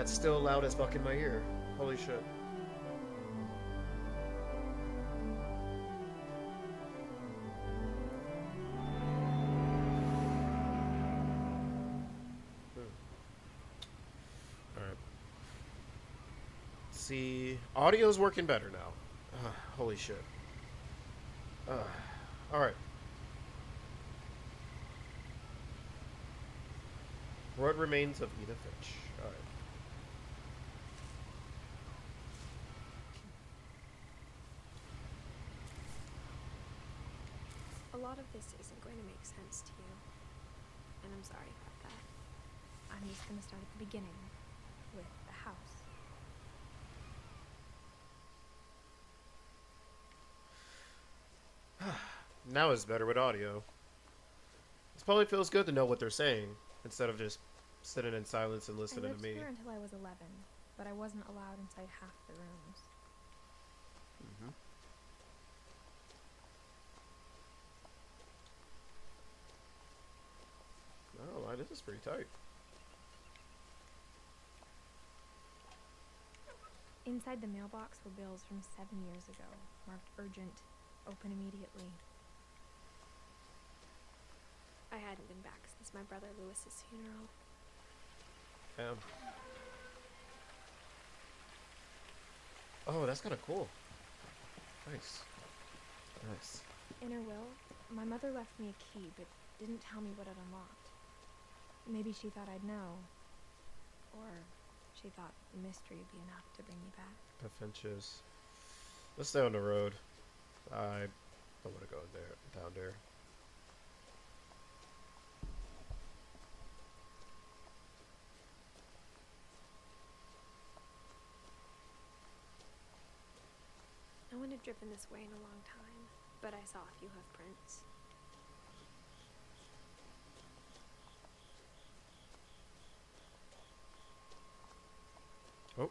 That's still loud as fuck in my ear. Holy shit. Alright. See, audio's working better now. Holy shit. Alright. What remains of Edith Finch? Alright. A lot of this isn't going to make sense to you, and I'm sorry about that. I'm just going to start at the beginning, with the house. Now it's better with audio. This probably feels good to know what they're saying, instead of just sitting in silence and listening to me. I lived here until I was 11, but I wasn't allowed inside half the rooms. Oh, this is pretty tight. Inside the mailbox were bills from 7 years ago, marked urgent, open immediately. I hadn't been back since my brother Lewis's funeral. Damn. Oh, that's kind of cool. Nice. Nice. In her will, my mother left me a key, but didn't tell me what it unlocked. Maybe she thought I'd know. Or she thought the mystery would be enough to bring me back. The Finches. Let's stay on the road. I don't want to go down there. No one had driven this way in a long time, but I saw a few hoof prints. Oh.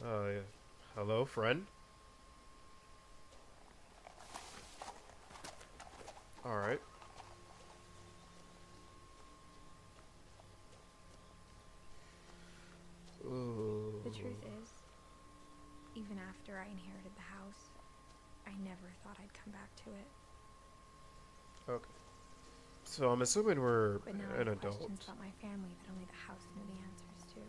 Yeah. Hello, friend? Alright. Ooh. The truth is, even after I inherited the house, I never thought I'd come back to it. Okay. So I'm assuming we're But now I an have adult. questions about my family that only the house knew the answers to.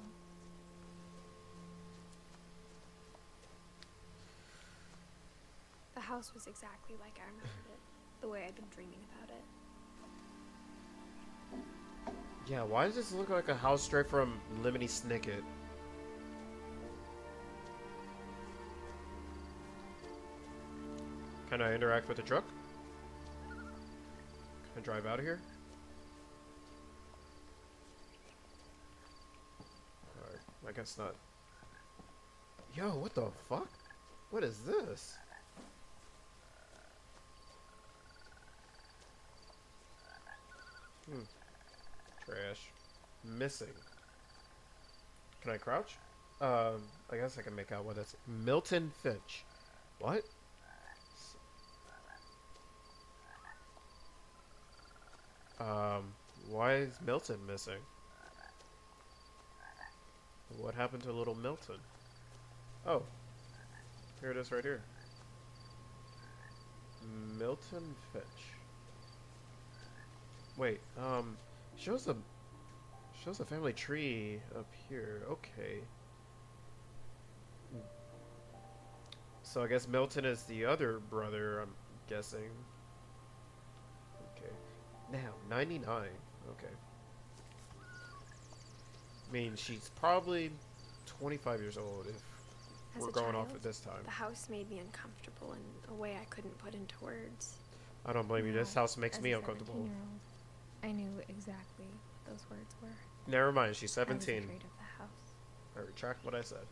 The house was exactly like I remembered it, the way I'd been dreaming about it. Yeah, why does this look like a house straight from Lemony Snicket? Can I interact with the truck? Can I drive out of here? Alright, I guess not. Yo, what the fuck? What is this? Trash. Missing. Can I crouch? I guess I can make out what that's. Milton Finch. What? Why is Milton missing? What happened to little Milton? Oh, here it is right here. Milton Finch. Wait, shows a family tree up here. Okay. So I guess Milton is the other brother, I'm guessing. Okay. Now, 99. Okay. I mean, she's probably 25 years old if As we're a going child, off at this time. the house made me uncomfortable in a way I couldn't put into words. I don't blame you. This Now, house makes as me a uncomfortable. 17-year-old, I knew exactly what those words were. Never mind, she's I was 17. afraid of the house. I retract what I said.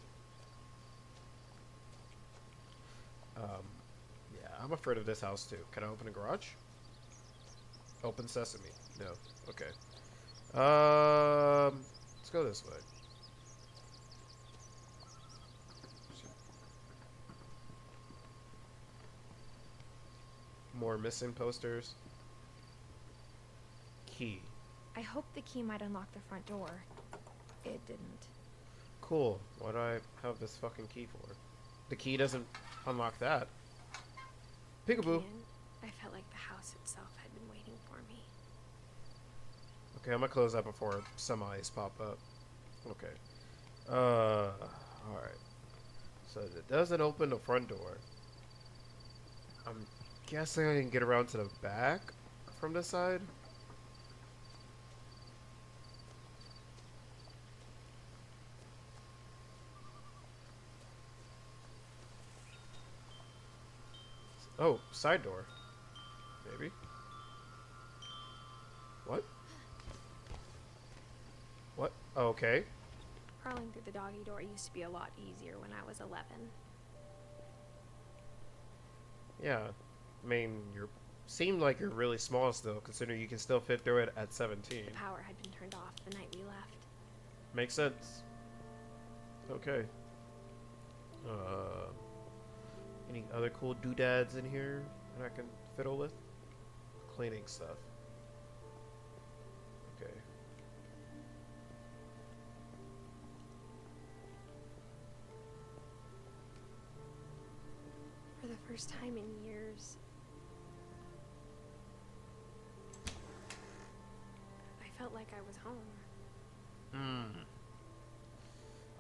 Yeah, I'm afraid of this house too. Can I open the garage? Open sesame. No. Okay. Let's go this way. More missing posters. Key. I hoped the key might unlock the front door. It didn't. Cool. What do I have this fucking key for? The key doesn't unlock that. Peekaboo. Again, I felt like the house itself had been waiting for me. Okay, I'm gonna close that before some eyes pop up. Okay. Alright. So it doesn't open the front door. I'm guessing I can get around to the back from this side. Oh, side door. Maybe. What? What? Okay. Crawling through the doggy door used to be a lot easier when I was 11. Yeah. I mean, you seem like you're really small still, considering you can still fit through it at 17. The power had been turned off the night we left. Makes sense. Okay. Uh, any other cool doodads in here that I can fiddle with? Cleaning stuff. Okay. For the first time in years, I felt like I was home. Hmm.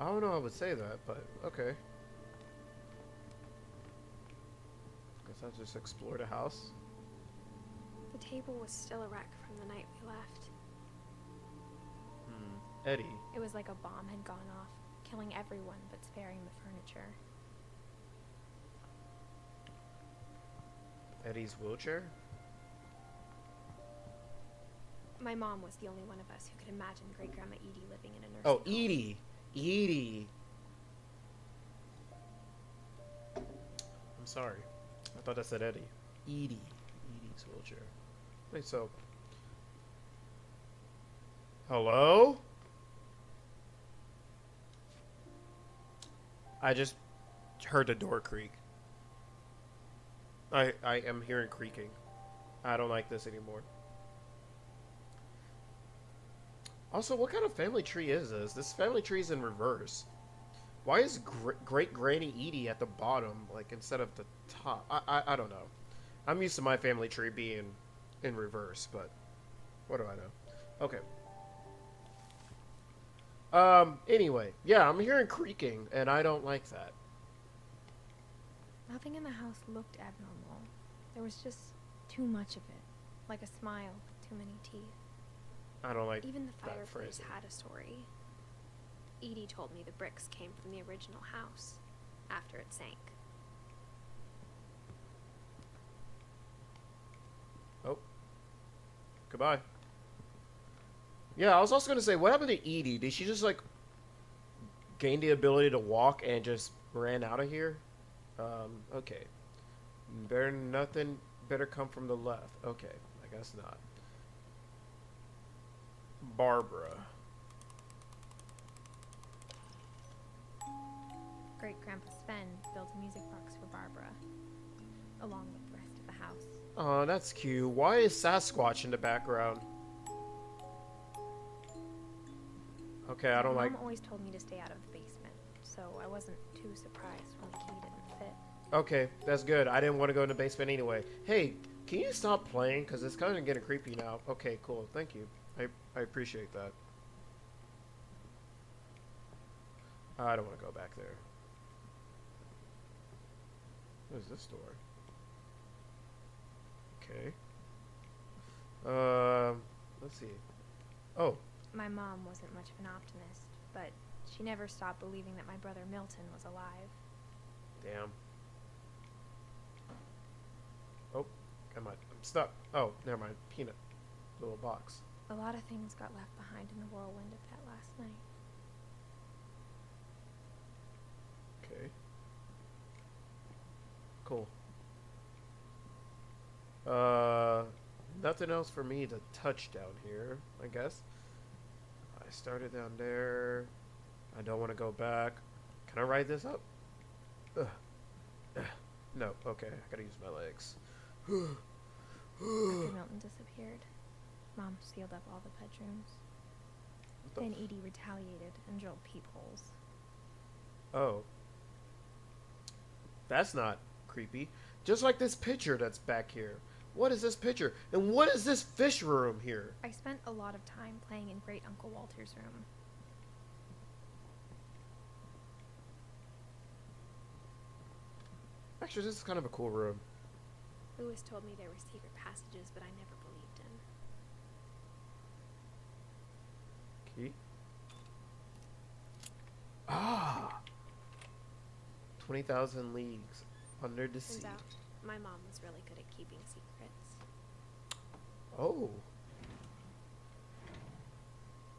I don't know I would say that, but okay. Guess I'll just explore the house. The table was still a wreck from the night we left. Eddie. It was like a bomb had gone off, killing everyone but sparing the furniture. Eddie's wheelchair? My mom was the only one of us who could imagine Great-Grandma Edie living in a nursing Oh, home. Edie. Edie. I'm sorry. I thought I said Eddie. Edie. Edie's wheelchair. Wait, so. Hello? I just heard the door creak. I am hearing creaking. I don't like this anymore. Also, what kind of family tree is this? This family tree is in reverse. Why is Great Granny Edie at the bottom, like, instead of the top? I don't know. I'm used to my family tree being in reverse, but what do I know? Okay. Anyway. Yeah, I'm hearing creaking, and I don't like that. Nothing in the house looked abnormal. There was just too much of it. Like a smile with too many teeth. I don't like Even the that fireplace phrasing. had a story. Edie told me the bricks came from the original house, after it sank. Oh. Goodbye. Yeah, I was also going to say, what happened to Edie? Did she just, like, gain the ability to walk and just ran out of here? Okay. Nothing better come from the left. Okay, I guess not. Barbara. Great-Grandpa Sven built a music box for Barbara, along with the rest of the house. Oh, that's cute. Why is Sasquatch in the background? Okay, I don't like... Mom always told me to stay out of the basement, so I wasn't too surprised when the key didn't fit. Okay, that's good. I didn't want to go in the basement anyway. Hey, can you stop playing? Because it's kind of getting creepy now. Okay, cool. Thank you. I appreciate that. I don't want to go back there. What is this door? Okay. Let's see. Oh. My mom wasn't much of an optimist, but she never stopped believing that my brother Milton was alive. Damn. Oh, I'm stuck. Oh, never mind. Peanut. Little box. A lot of things got left behind in the whirlwind of that last night. Okay. Cool. Nothing else for me to touch down here, I guess. I started down there. I don't want to go back. Can I ride this up? Ugh. No, okay. I gotta use my legs. After Milton disappeared, Mom sealed up all the bedrooms. Then Edie retaliated and drilled peepholes. Oh. That's not creepy. Just like this picture that's back here. What is this picture? And what is this fish room here? I spent a lot of time playing in Great Uncle Walter's room. Actually, this is kind of a cool room. Lewis told me there were secret passages, but I never believed him. Key. Ah! 20,000 leagues under the sea. Turns out, my mom was really good at keeping secrets. Oh.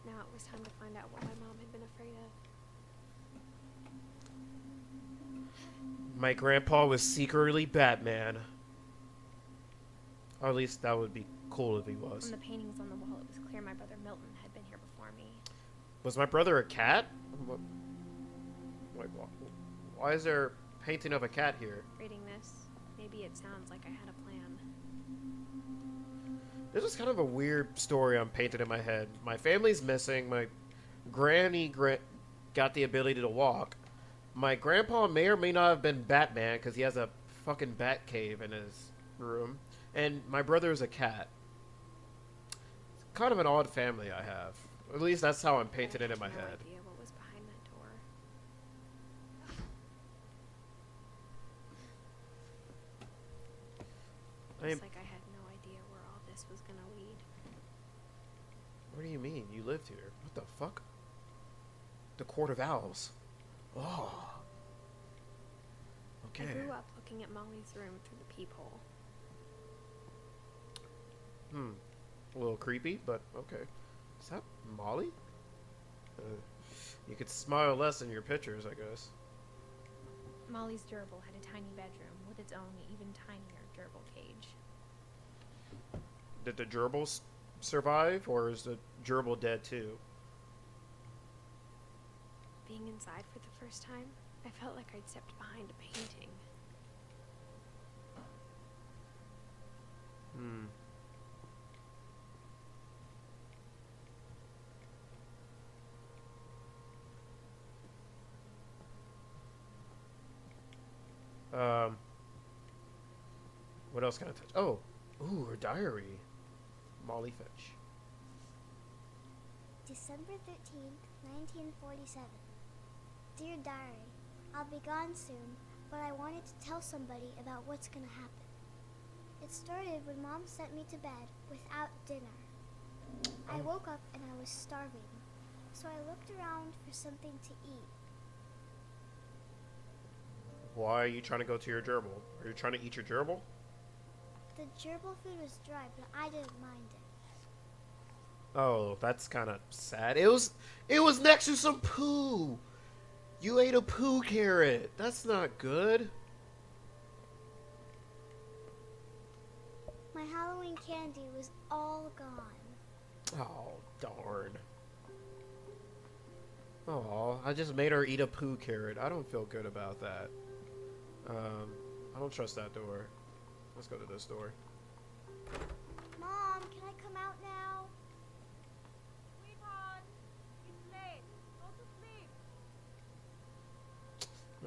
Now it was time to find out what my mom had been afraid of. My grandpa was secretly Batman. Or at least that would be cool if he was. From the paintings on the wall, it was clear my brother Milton had been here before me. Was my brother a cat? Wait, why is there a painting of a cat here? Reading this, maybe it sounds like I had a plan. This is kind of a weird story I'm painting in my head. My family's missing. My granny got the ability to walk. My grandpa may or may not have been Batman because he has a fucking bat cave in his room. And my brother is a cat. It's kind of an odd family I have. At least that's how I'm painting it in my I had head. no idea what was behind that door. It's like I had no idea where all this was gonna lead. What do you mean? You lived here. What the fuck? The Court of Owls. Oh. I Okay. grew up looking at Molly's room through the peephole. A little creepy, but okay. Is that Molly? You could smile less in your pictures, I guess. Molly's gerbil had a tiny bedroom with its own even tinier gerbil cage. Did the gerbils survive, or is the gerbil dead too? Being inside for the first time, I felt like I'd stepped behind a painting. What else can I touch? Oh, ooh, her diary. Molly Finch. December 13th, 1947. Dear Diary, I'll be gone soon, but I wanted to tell somebody about what's gonna happen. It started when Mom sent me to bed without dinner. I woke up and I was starving, so I looked around for something to eat. Why are you trying to go to your gerbil? Are you trying to eat your gerbil? The gerbil food was dry, but I didn't mind it. Oh, that's kind of sad. It was next to some poo. You ate a poo carrot. That's not good. My Halloween candy was all gone. Oh, darn. Oh, I just made her eat a poo carrot. I don't feel good about that. I don't trust that door. Let's go to this door. Mom, can I come out now? Sweetheart, it's late. Go to sleep.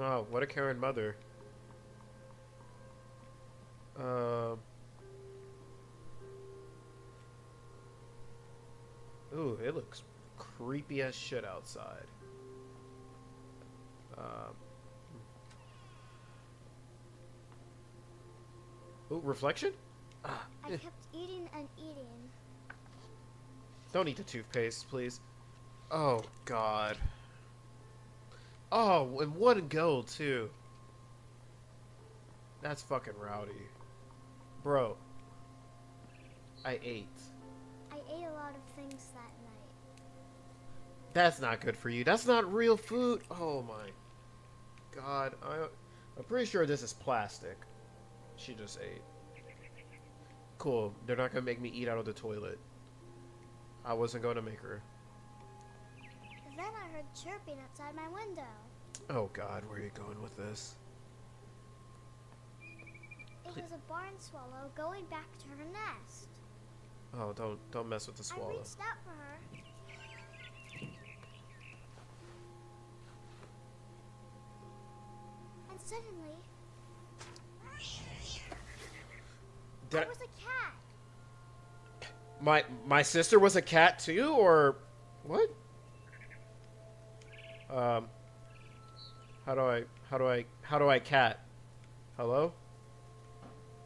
Oh, what a caring mother. Ooh, it looks creepy as shit outside. Ooh, reflection? Ah, I kept eating and eating. don't eat the toothpaste, please. Oh, God. Oh, in one go, too. That's fucking rowdy. Bro. I ate. I ate a lot of things that night. That's not good for you. That's not real food. Oh, my God. I'm pretty sure this is plastic. She just ate. Cool. They're not going to make me eat out of the toilet. I wasn't going to make her. Then I heard chirping outside my window. Oh, God. Where are you going with this? It was a barn swallow going back to her nest. Oh, don't mess with the I swallow. reached out for her. Suddenly, Did I was a cat. my sister was a cat too, or what? How do I cat? Hello?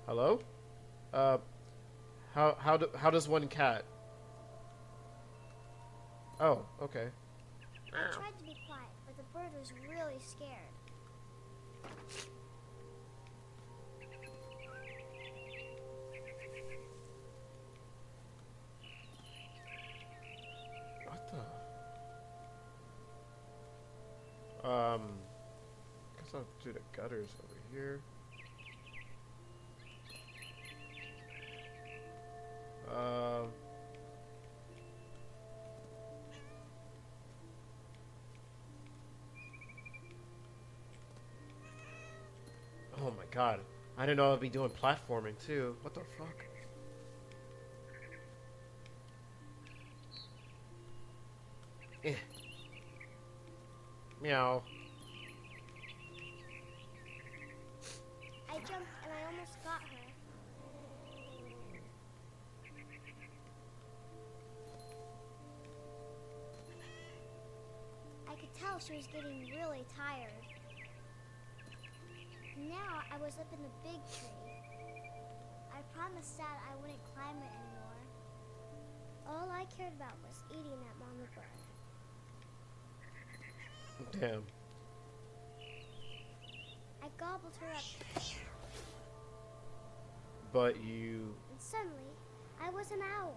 Hello? Uh, how does one cat? Oh, okay. I tried to be quiet, but the bird was really scared. What the? Guess I'll do the gutters over here. Um. Oh my god. I didn't know I'd be doing platforming too. What the fuck? Eh. Meow. I jumped and I almost got her. I could tell she was getting really tired. Now I was up in the big tree. I promised Dad I wouldn't climb it anymore. All I cared about was eating that mama bird. Damn. I gobbled her up, But you. and suddenly I was an owl.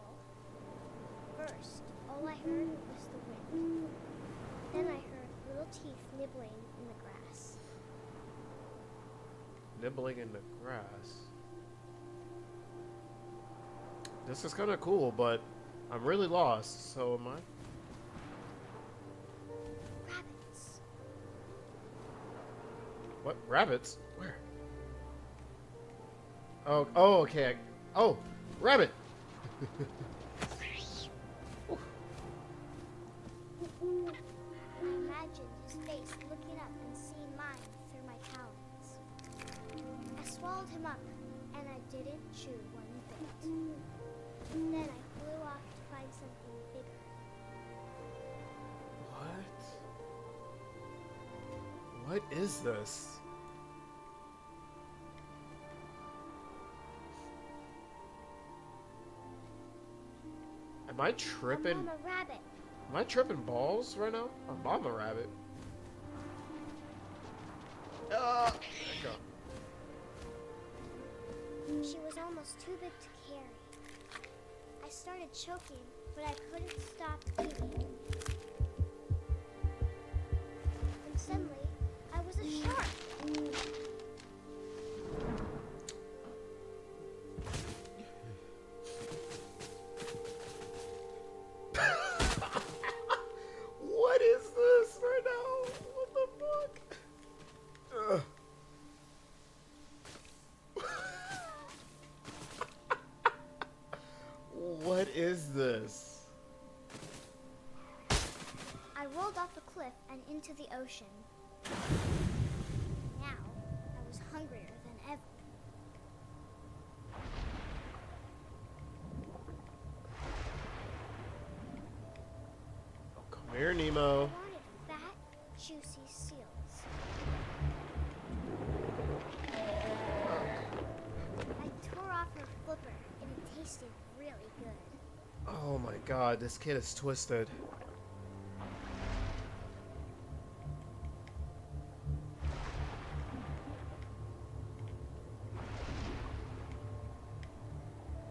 First, all I heard was the wind. Then I heard little teeth nibbling in the grass. Nibbling in the grass. This is kind of cool, but I'm really lost. So am I? Rabbits. What? Rabbits? Where? Oh, oh, okay. Oh, rabbit. I imagined his face looking up and seeing mine through my talons. I swallowed him up, and I didn't chew one bit. Then I flew off to find something bigger. What? What is this? Am I A tripping? mama rabbit. Am I tripping balls right now? A mama rabbit. There you go. She was almost too big to carry. I started choking, but I couldn't stop eating. And suddenly, I was a shark. What is this right now? What the fuck? What is this? I rolled off the cliff and into the ocean. Now, I was hungrier than ever. Oh, come here, I Nemo. wanted fat, juicy seals. I tore off her flipper, and it tasted really good. Oh my god, this kid is twisted.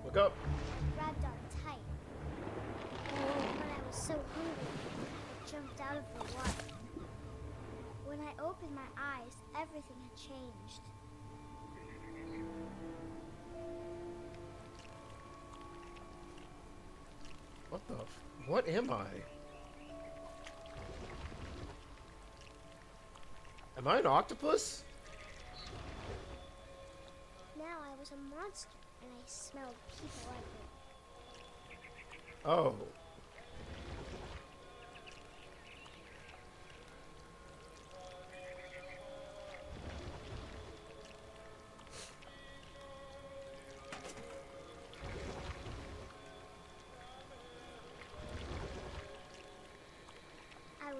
Look up. Grabbed on tight. When I was so hungry, I jumped out of the water. When I opened my eyes, everything had changed. What the what am I? Am I an octopus? Now I was a monster, and I smelled people everywhere. Oh.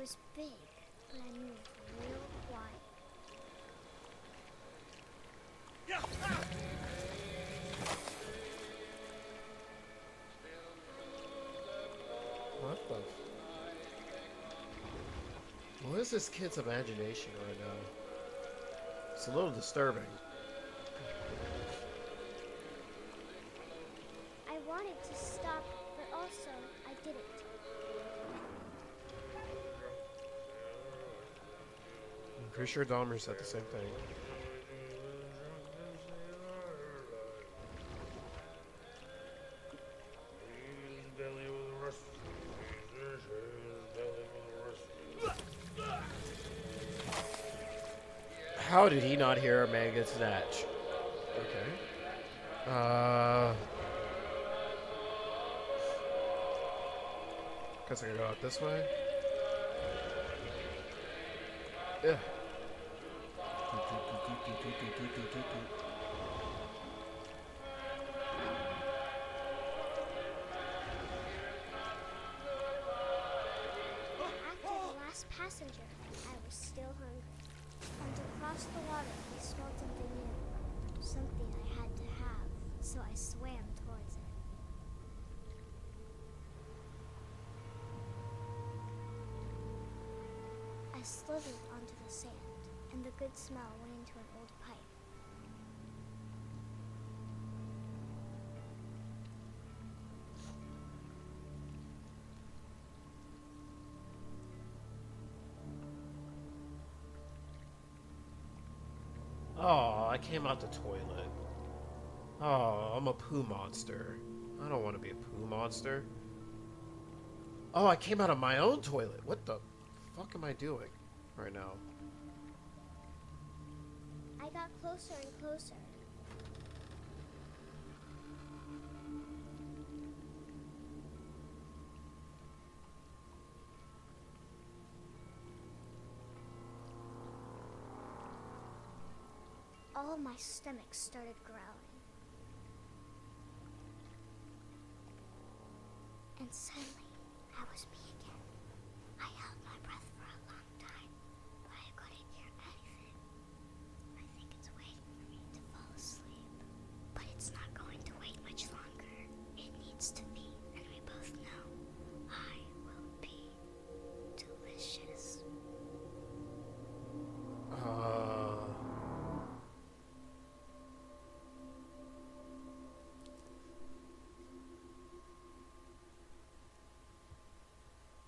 was big, but I moved real quiet. What the? What is this kid's imagination right now? It's a little disturbing. I wanted to stop, but also I didn't. I'm pretty sure Dahmer said the same thing. How did he not hear a man get snatched? Okay. Guess I can go out this way. Yeah. After the last passenger, I was still hungry. And across the water, I smelled something new. Something I had to have, so I swam towards it. I slithered onto the sand, and the good smell went into an old pipe. Oh, I came out the toilet. Oh, I'm a poo monster. I don't want to be a poo monster. Oh, I came out of my own toilet. What the fuck am I doing right now? I got closer and closer. All of my stomach started growling. And suddenly, I was me again. I held my breath for a long time, but I couldn't hear anything. I think it's waiting for me to fall asleep. But it's not going to wait much longer. It needs to be, and we both know I will be delicious.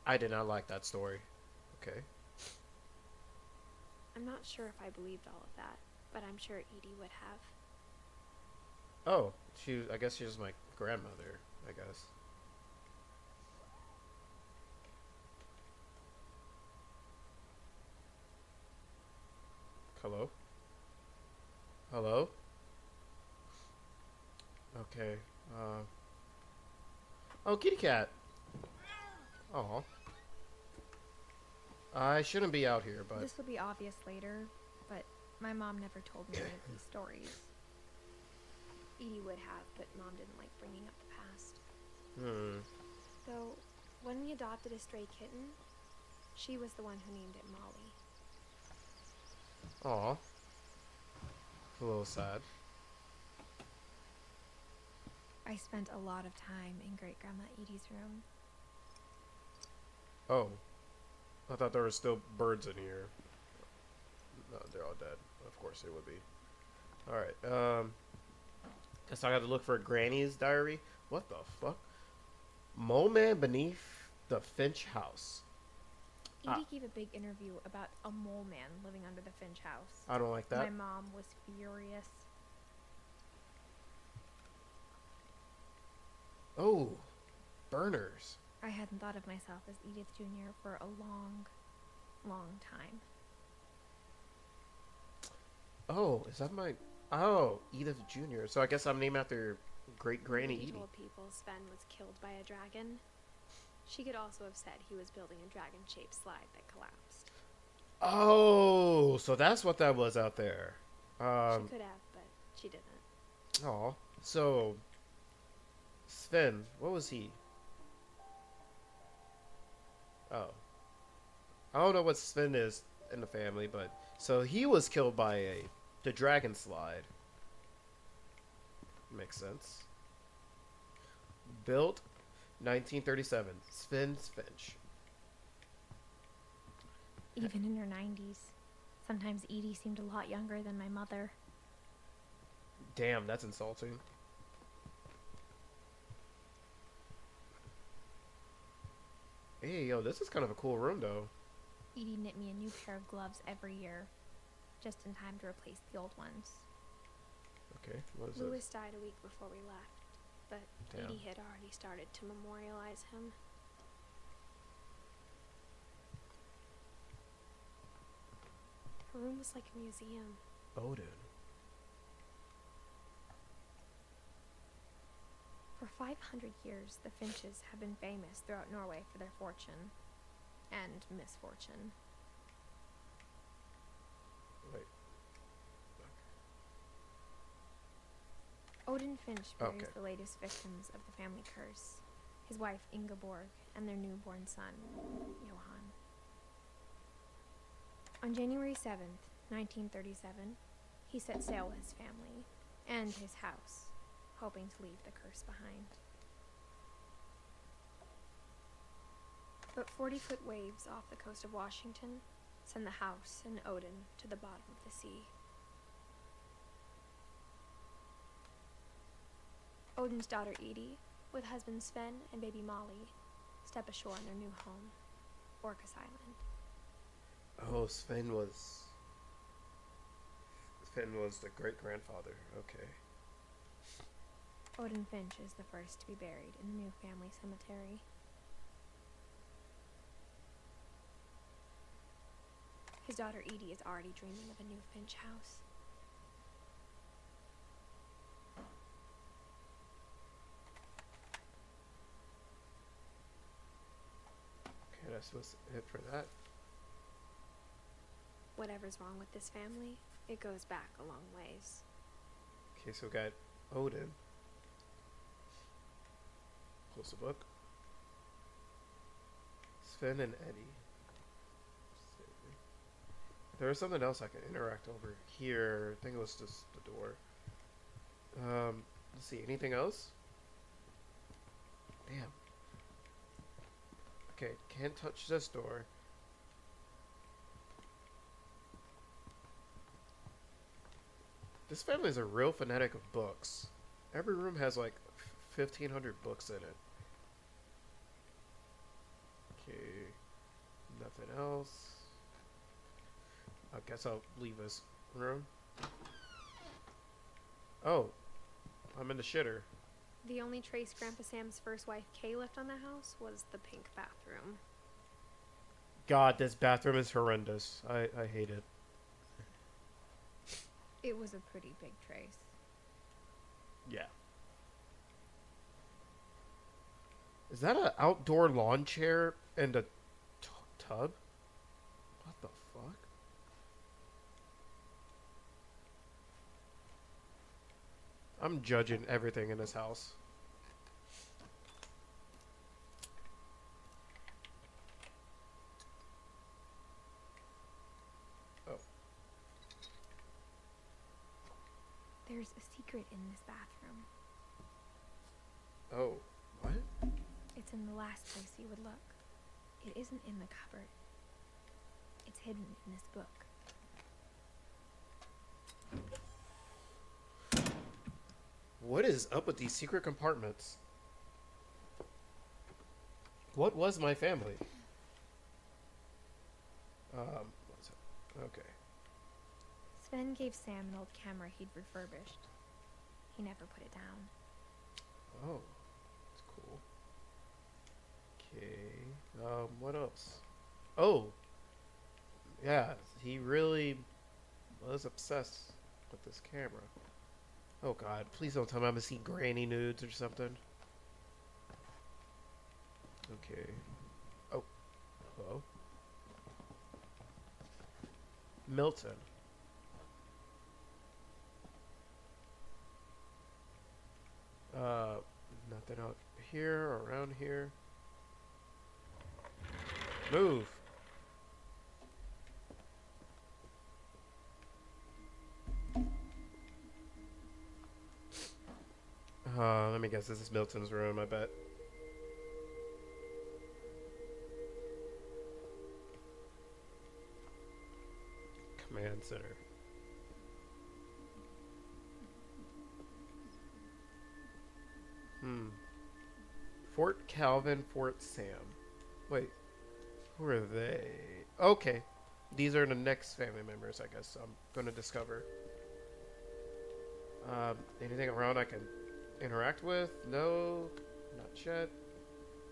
I did not like that story. Okay. I'm not sure if I believed all of that, but I'm sure Edie would have. Oh, I guess she was my grandmother, I guess. Hello? Hello? Okay. Oh, kitty cat. Oh. I shouldn't be out here, but This will be obvious later, but my mom never told me any of these stories. Edie would have, but Mom didn't like bringing up the past. Though, When we adopted a stray kitten, she was the one who named it Molly. Aw. A little sad. I spent a lot of time in Great Grandma Edie's room. Oh. I thought there were still birds in here. No, they're all dead. Of course they would be. Alright, guess I got to look for Granny's diary. What the fuck? Mole Man beneath the Finch house. Edie gave a big interview about a mole man living under the Finch house. I don't like that. My mom was furious. Oh, burners. I hadn't thought of myself as Edith Jr. for a long, long time. Oh, is that my... Oh, Edith Jr. So I guess I'm named after Great Granny Edie Edie. told people Sven was killed by a dragon. She could also have said he was building a dragon-shaped slide that collapsed. Oh, so that's what that was out there. She could have, but she didn't. Oh, so Sven, what was he? Oh. I don't know what Sven is in the family, but so he was killed by the dragon slide. Makes sense. Built 1937. Sven Finch. Even in her 90s. Sometimes Edie seemed a lot younger than my mother. Damn, that's insulting. Hey, yo, this is kind of a cool room, though. Edie knit me a new pair of gloves every year, just in time to replace the old ones. Okay, what is Lewis this? died a week before we left, but Damn. Edie had already started to memorialize him. Her room was like a museum. Odin. For 500 years, the Finches have been famous throughout Norway for their fortune and misfortune. Wait. Odin Finch buries Okay. the latest victims of the family curse, his wife Ingeborg and their newborn son, Johan. On January 7th, 1937, he set sail with his family and his house, hoping to leave the curse behind. But 40-foot waves off the coast of Washington send the house and Odin to the bottom of the sea. Odin's daughter Edie, with husband Sven and baby Molly, step ashore on their new home, Orcas Island. Oh, Sven was the great-grandfather. Okay. Odin Finch is the first to be buried in the new family cemetery. His daughter Edie is already dreaming of a new Finch house. Okay, that's was it for that. Whatever's wrong with this family, it goes back a long ways. Okay, so we got Odin. Close the book. Sven and Eddie. There was something else I could interact over here. I think it was just the door. Let's see. Anything else? Damn. Okay, can't touch this door. This family is a real fanatic of books. Every room has like 1,500 books in it. Okay, nothing else. I guess I'll leave this room. Oh, I'm in the shitter. The only trace Grandpa Sam's first wife, Kay, left on the house was the pink bathroom. God, this bathroom is horrendous. I hate it. It was a pretty big trace. Yeah. Is that an outdoor lawn chair and a tub? What the fuck? I'm judging everything in this house. Oh. There's a secret in this bathroom. Oh. What? It's in the last place you would look. It isn't in the cupboard. It's hidden in this book. What is up with these secret compartments? What was my family? What's it? Okay. Sven gave Sam an old camera he'd refurbished. He never put it down. Oh, that's cool. Okay. What else? Oh, yeah. He really was obsessed with this camera. Oh God! Please don't tell me I'm gonna see granny nudes or something. Okay. Oh. Hello. Milton. Nothing out here or around here. Move. Let me guess, this is Milton's room, I bet. Command center. Fort Calvin, Fort Sam. Wait, who are they? Okay, these are the next family members, I guess I'm gonna discover. Anything around I can interact with? No, not yet.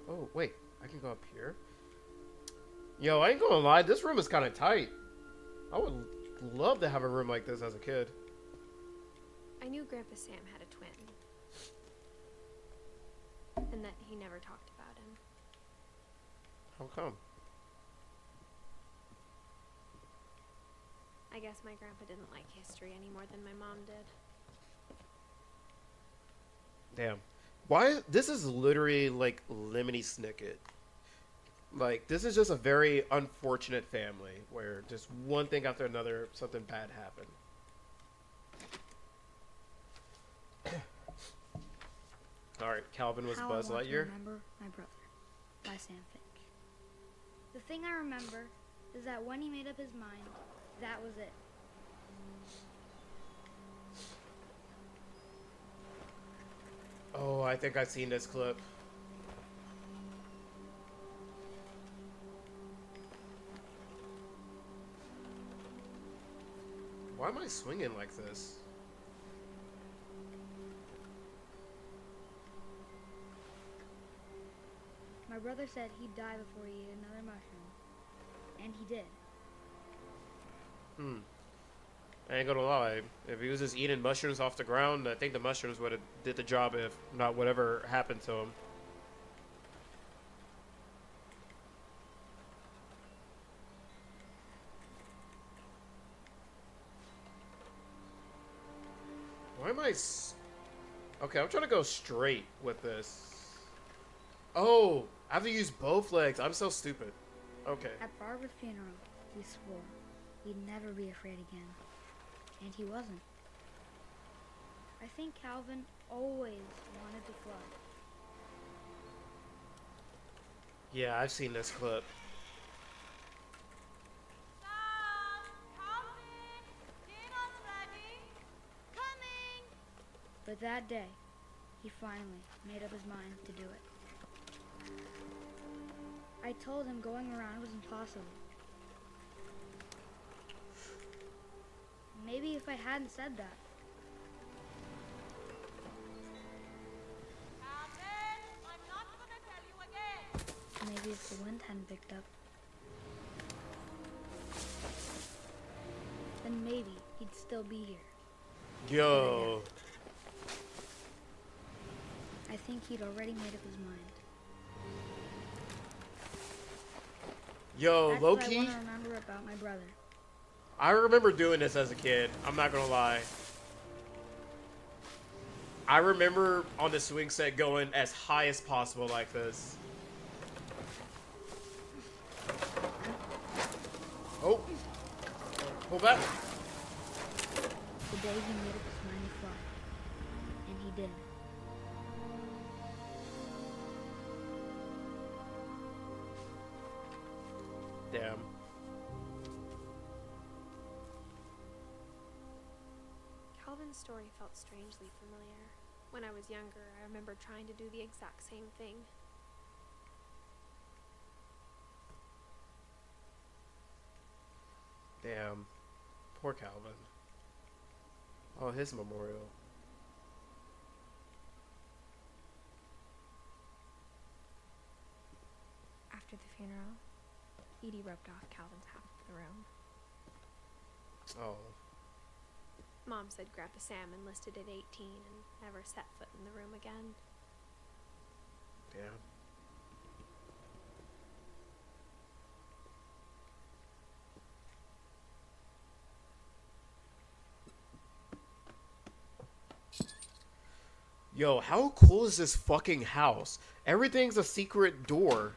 Oh, wait, I can go up here? Yo, I ain't gonna lie, this room is kind of tight. I would love to have a room like this as a kid. I knew Grandpa Sam had a twin. And that he never talked about him. How come? I guess my grandpa didn't like history any more than my mom did. Damn. Why? This is literally like Lemony Snicket. Like, this is just a very unfortunate family where just one thing after another, something bad happened. Alright, Calvin was How Buzz I Want to Lightyear. Remember My Brother by Sam Finch. The thing I remember is that when he made up his mind, that was it. Oh, I think I've seen this clip. Why am I swinging like this? My brother said he'd die before he ate another mushroom. And he did. I ain't gonna lie. If he was just eating mushrooms off the ground, I think the mushrooms would have did the job if not whatever happened to him. Why am I... Okay, I'm trying to go straight with this. Oh, I have to use both legs. I'm so stupid. Okay. At Barbara's funeral, he swore he'd never be afraid again. And he wasn't. I think Calvin always wanted to fly. Yeah, I've seen this clip. Sam! Calvin! Dinner's ready! Coming! But that day, he finally made up his mind to do it. I told him going around was impossible. Maybe if I hadn't said that, Calvin! I'm not gonna tell you again! maybe if the wind hadn't picked up, then maybe he'd still be here. Yo. I think he'd already made up his mind. Yo, That's low what I key. want to remember about my brother. I remember doing this as a kid. I'm not gonna lie. I remember on the swing set going as high as possible like this. Oh. Pull back. The day he made up his mind to fly. And he did. Damn. Calvin's story felt strangely familiar. When I was younger, I remember trying to do the exact same thing. Damn. Poor Calvin. Oh, his memorial. After the funeral, Edie roped off Calvin's half of the room. Oh. Mom said Grandpa Sam enlisted at 18 and never set foot in the room again. Damn. Yo, how cool is this fucking house? Everything's a secret door.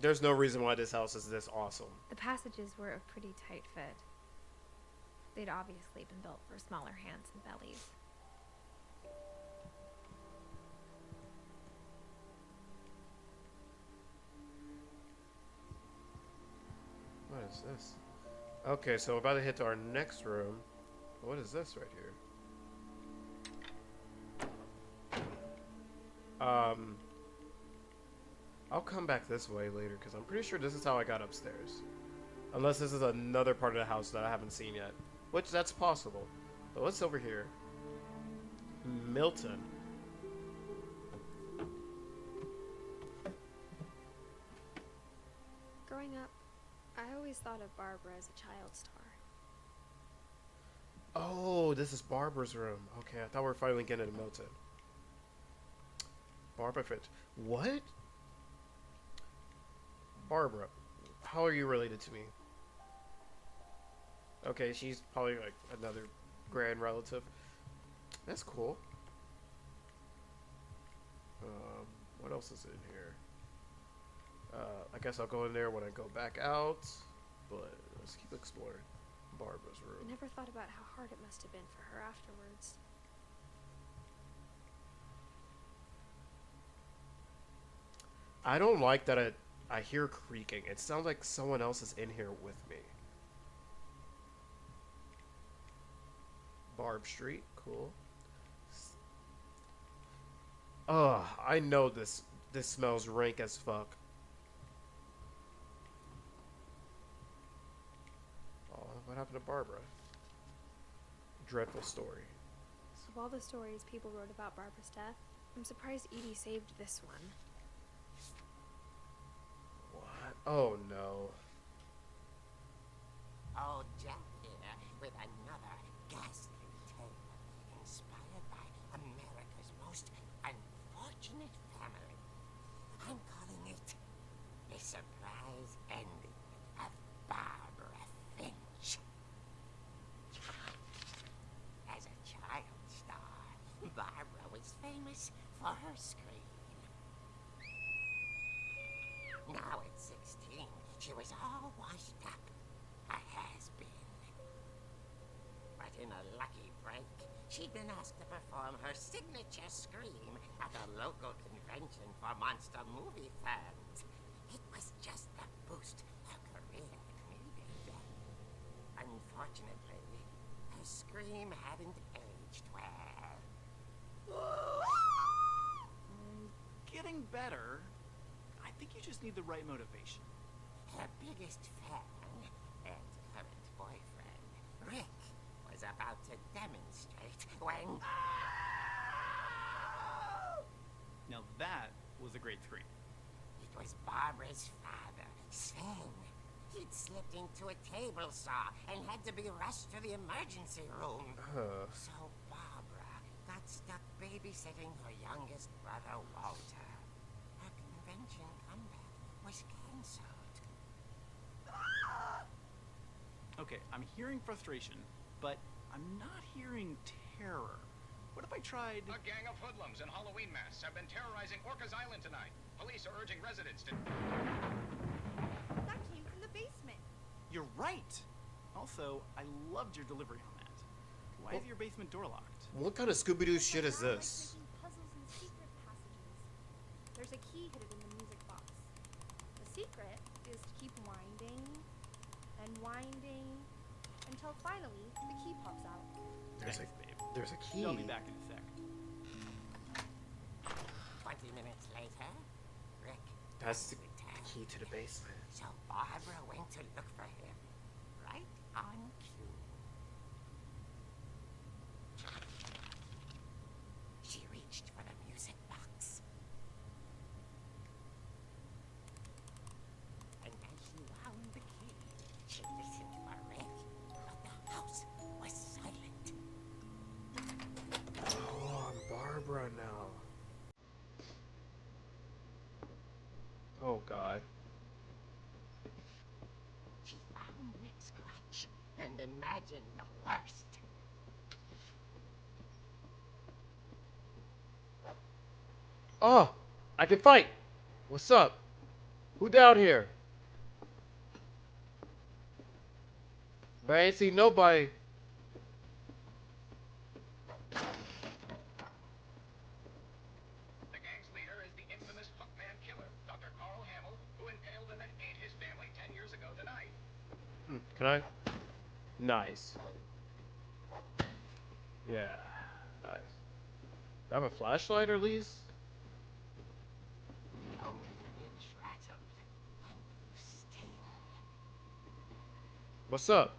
There's no reason why this house is this awesome. The passages were a pretty tight fit. They'd obviously been built for smaller hands and bellies. What is this? Okay, so we're about to hit to our next room. What is this right here? I'll come back this way later because I'm pretty sure this is how I got upstairs. Unless this is another part of the house that I haven't seen yet. Which, that's possible. But what's over here? Milton. Growing up, I always thought of Barbara as a child star. Oh, this is Barbara's room. Okay, I thought we were finally getting into Milton. Barbara Finch. What? Barbara. How are you related to me? Okay, she's probably like another grand relative. That's cool. What else is in here? I guess I'll go in there when I go back out. But let's keep exploring Barbara's I room. never thought about how hard it must have been for her afterwards. I don't like that I hear creaking. It sounds like someone else is in here with me. Barb Street, cool. Ugh, I know this smells rank as fuck. Oh, what happened to Barbara? Dreadful story. So of all the stories people wrote about Barbara's death, I'm surprised Edie saved this one. What? Oh no. Oh, Jack here with another ghastly tale inspired by America's most unfortunate family. I'm calling it The Surprise Ending of Barbara Finch. As a child star, Barbara was famous for her scream. Now at 16, she was all washed up. A has-been. But in a lucky break, she'd been asked to perform her signature scream at a local convention for monster movie fans. It was just the boost her career needed. Unfortunately, her scream hadn't aged well. Getting better. I think you just need the right motivation. Her biggest fan and current boyfriend, Rick, was about to demonstrate when... Now that was a great scream. It was Barbara's father, Sven. He'd slipped into a table saw and had to be rushed to the emergency room. So Barbara got stuck babysitting her youngest brother, Walter. Her convention comeback was cancelled. Okay, I'm hearing frustration, but I'm not hearing terror. What if I tried... A gang of hoodlums in Halloween masks have been terrorizing Orcas Island tonight. Police are urging residents to... That came from the basement. You're right! Also, I loved your delivery on that. Why is your basement door locked? What kind of Scooby-Doo shit is My dad this? likes making puzzles and secret passages. There's a key hidden in the music box. The secret is to keep winding and winding until finally the key pops out. There's Thanks, babe. There's a key. I'll be back in a sec. 20 minutes later, Rick That's the returned. key to the basement. So Barbara went to look for him, right on cue. She reached for the music box. And as she wound the key, she listened for Rick, but the house was silent. Oh, I'm Barbara now. Oh God. She found Rick's crutch and imagined the worst. Oh, I can fight. What's up? Who down here? But I ain't seen nobody. The gang's leader is the infamous Hookman killer, Dr. Carl Hamill, who impaled and then ate his family 10 years ago tonight. Can I? Nice. Yeah. Nice. Do I have a flashlight at least? What's up?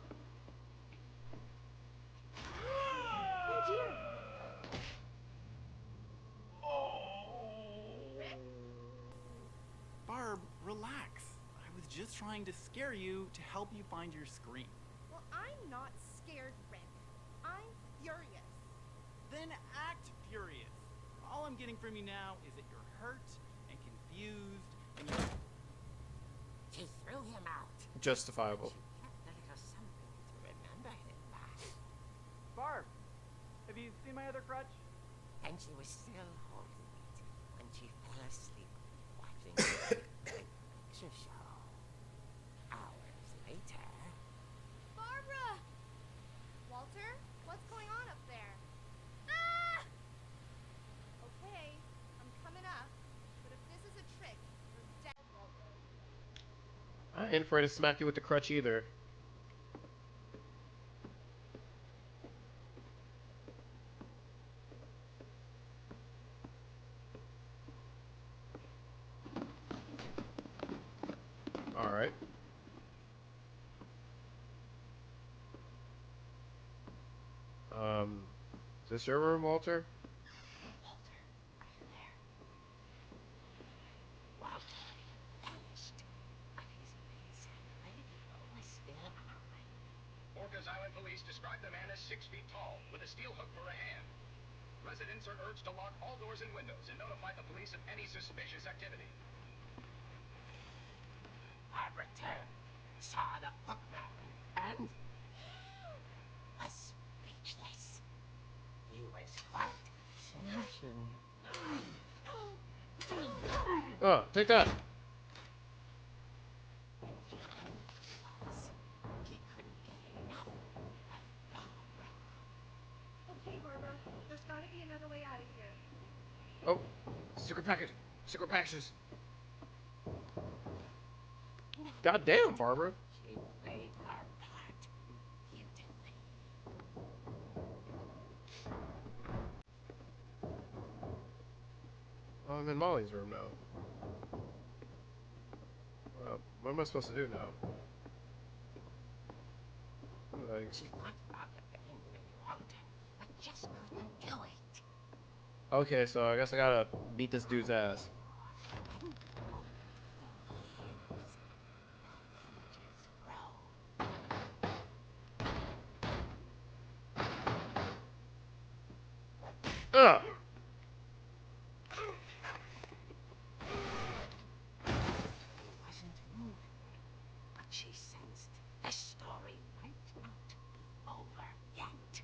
Barb, relax. I was just trying to scare you to help you find your scream. Well, I'm not scared, Rick. I'm furious. Then act furious. All I'm getting from you now is that you're hurt and confused and you're... She threw him out. Justifiable. She kept a little something to remember him by. Barb, have you seen my other crutch? And she was still holding it when she fell asleep, watching the picture show. Hours later... Barbara! Walter, what's going on up there? Ah! Okay, I'm coming up, but if this is a trick, you're dead, Walter. I ain't afraid to smack you with the crutch either. Alright. Is this your room, Walter? Walter vanished, but his bedside radio was still on. Orcas Island police describe the man as 6 feet tall, with a steel hook for a hand. Residents are urged to lock all doors and windows and notify the police of any suspicious activity. Barbara turned, saw the hookman, and was speechless. He was quite smashing. Oh, take that. He couldn't get enough of Barbara. Okay, Barbara, there's gotta be another way out of here. Oh, secret package. Secret packages. God damn, Barbara. She played her part beautifully. Oh, I'm in Molly's room now. Well, what am I supposed to do now? Like, She thought about abandoning Walter, but just couldn't do it. okay, so I guess I gotta beat this dude's ass. Ugh! He wasn't moving, but she sensed the story might not be over yet.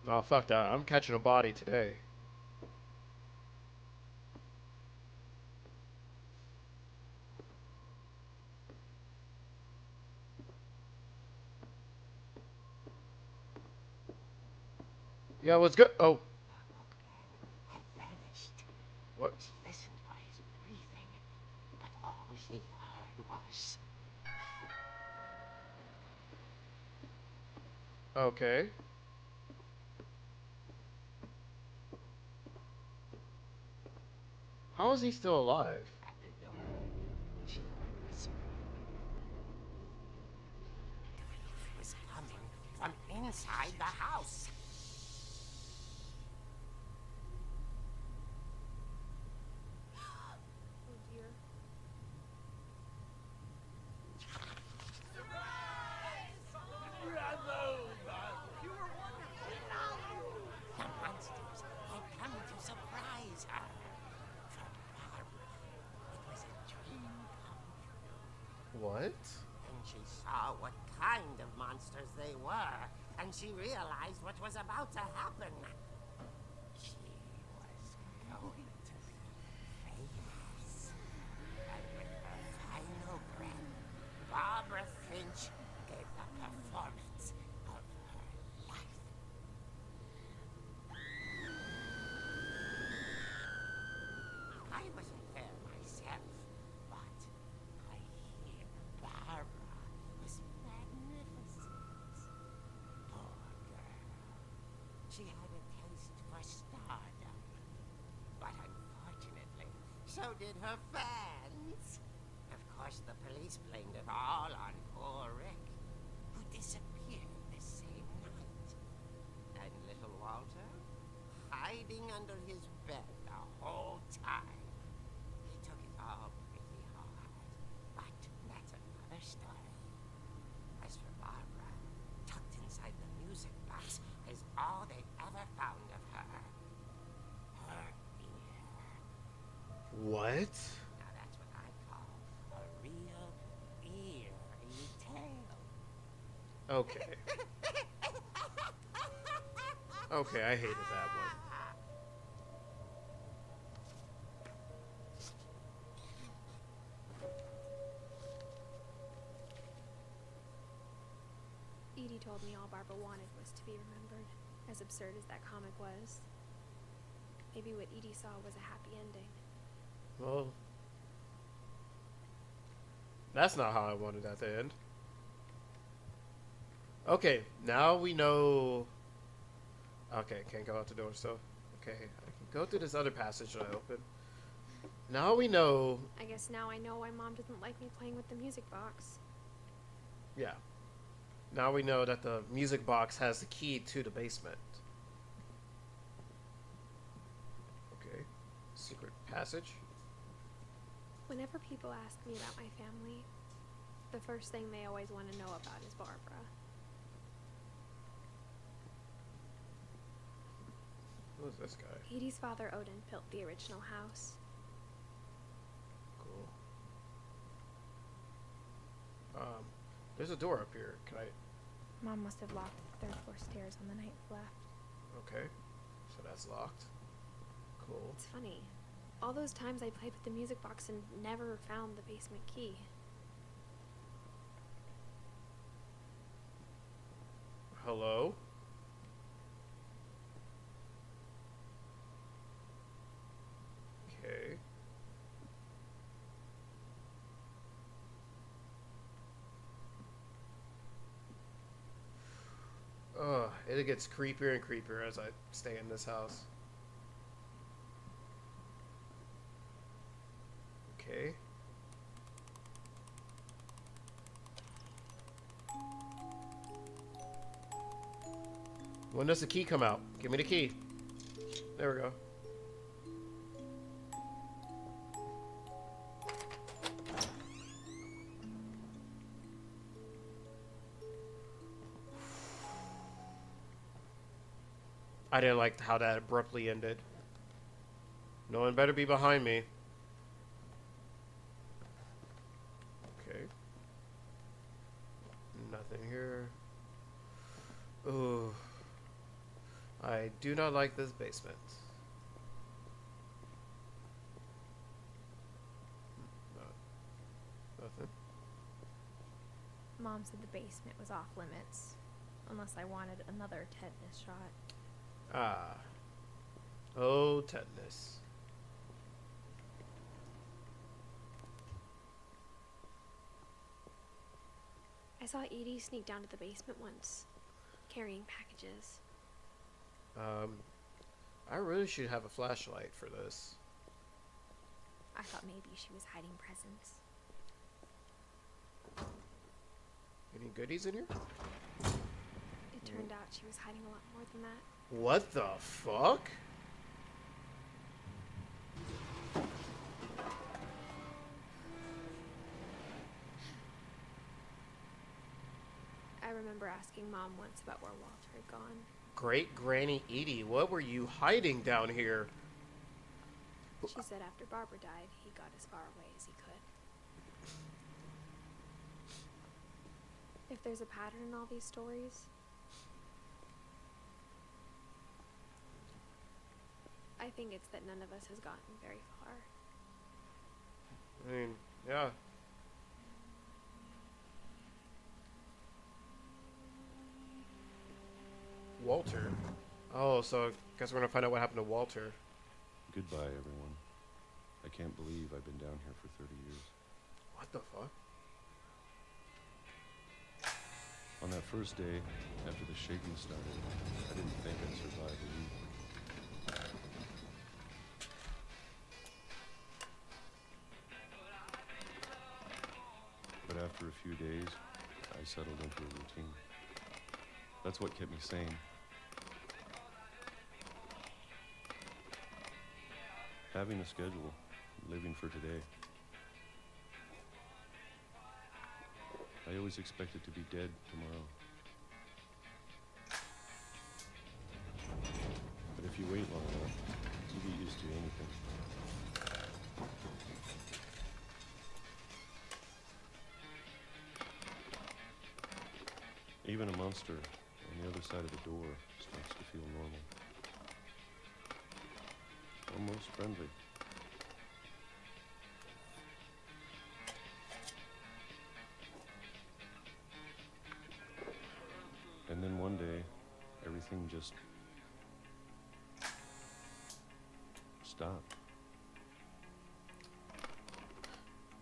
Oh, fuck that. I'm catching a body today. Yeah, what's good? Oh. Had vanished. What? She listened for his breathing, but all she heard was... Okay. How is he still alive? At the door, she whispered. It was coming from inside the house. Oh dear. The monsters had come to surprise her. For Barbara, it was a dream come true. What? Then she saw what kind of monsters they were, and she realized what was about to happen. She was going to be famous. she had a taste for stardom. But unfortunately, so did her fans. Of course, the police blamed it all on poor Rick, who disappeared the same night. And little Walter, hiding under his bed the whole time. He took it all pretty hard, but that's another story. As for Barbara, tucked inside the music box is all they ever found of her. Her ear. What? Now that's what I call a real eerie tale. Okay. Okay, I hated that one. Edie told me all Barbara wanted was to be remembered, as absurd as that comic was. Maybe what Edie saw was a happy ending. Well, that's not how I wanted that to end. Okay, now we know. Okay, can't go out the door, so. Okay, I can go through this other passage that I opened. Now we know. I guess now I know why Mom didn't like me playing with the music box. Yeah. Now we know that the music box has the key to the basement. Okay. Secret passage. Whenever people ask me about my family, the first thing they always want to know about is Barbara. Who's this guy? Edie's father, Odin, built the original house. Cool. There's a door up here. Can I? Mom must have locked the third floor stairs on the night we left. Okay. So that's locked. Cool. It's funny. All those times I played with the music box and never found the basement key. Hello? Okay. It gets creepier and creepier as I stay in this house. Okay. When does the key come out? Give me the key. There we go. I didn't like how that abruptly ended. No one better be behind me. Okay. Nothing here. Ooh. I do not like this basement. Nothing. Mom said the basement was off limits, unless I wanted another tetanus shot. Ah. Oh, tetanus. I saw Edie sneak down to the basement once, carrying packages. I really should have a flashlight for this. I thought maybe she was hiding presents. Any goodies in here? It turned out she was hiding a lot more than that. What the fuck? I remember asking Mom once about where Walter had gone. Great Granny Edie, what were you hiding down here? She said after Barbara died, he got as far away as he could. If there's a pattern in all these stories, I think it's that none of us has gotten very far. I mean, yeah. Walter. Oh, so I guess we're gonna find out what happened to Walter. Goodbye, everyone. I can't believe I've been down here for 30 years. What the fuck? On that first day, after the shaking started, I didn't think I'd survive a week. But after a few days, I settled into a routine. That's what kept me sane. Having a schedule, living for today. I always expected to be dead tomorrow. But if you wait long enough, you get used to anything. Even a monster on the other side of the door starts to feel normal. Almost friendly. And then one day, everything just stopped.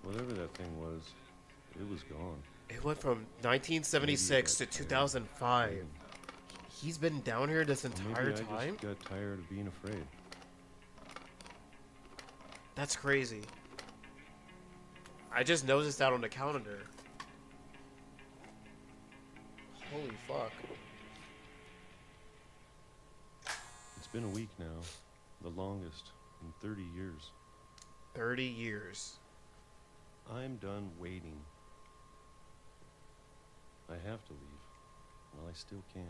Whatever that thing was, it was gone. It went from 1976 to 2005. He's been down here this entire Maybe I time? just got tired of being afraid. That's crazy. I just noticed that on the calendar. Holy fuck. It's been a week now, the longest in 30 years. 30 years. I'm done waiting. I have to leave while I still can.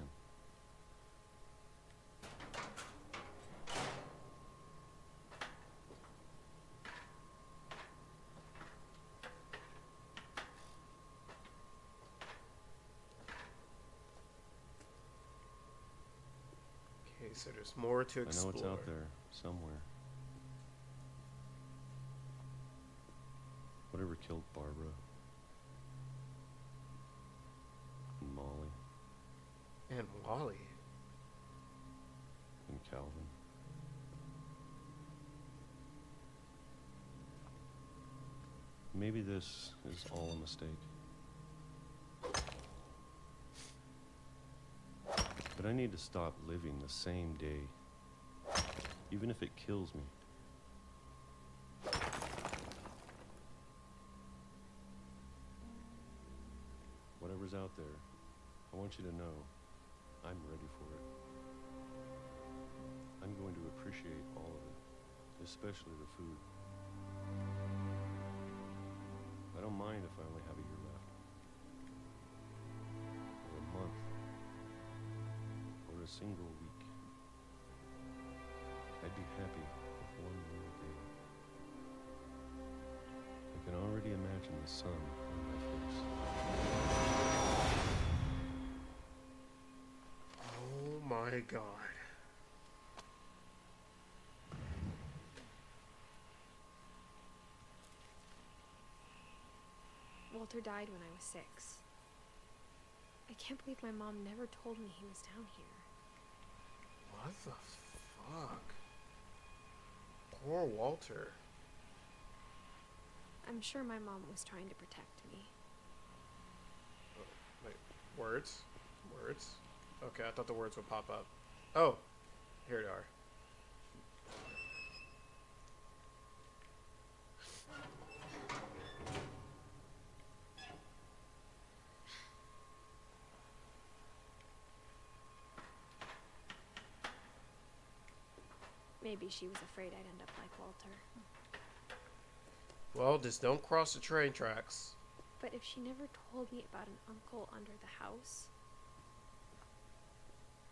Okay, so there's more to I know explore. it's out there somewhere. Whatever killed Barbara and Molly And Wally. and Calvin. Maybe this is all a mistake. But I need to stop living the same day, even if it kills me. Whatever's out there, I want you to know I'm ready for it. I'm going to appreciate all of it, especially the food. I don't mind if I only have a year left, or a month, or a single week. I'd be happy with one more day. I can already imagine the sun on my face. Oh my god. Walter died when I was 6. I can't believe my mom never told me he was down here. What the fuck? Poor Walter. I'm sure my mom was trying to protect me. Wait, words? Words? Okay, I thought the words would pop up. Oh, here they are. Maybe she was afraid I'd end up like Walter. Well, just don't cross the train tracks. But if she never told me about an uncle under the house,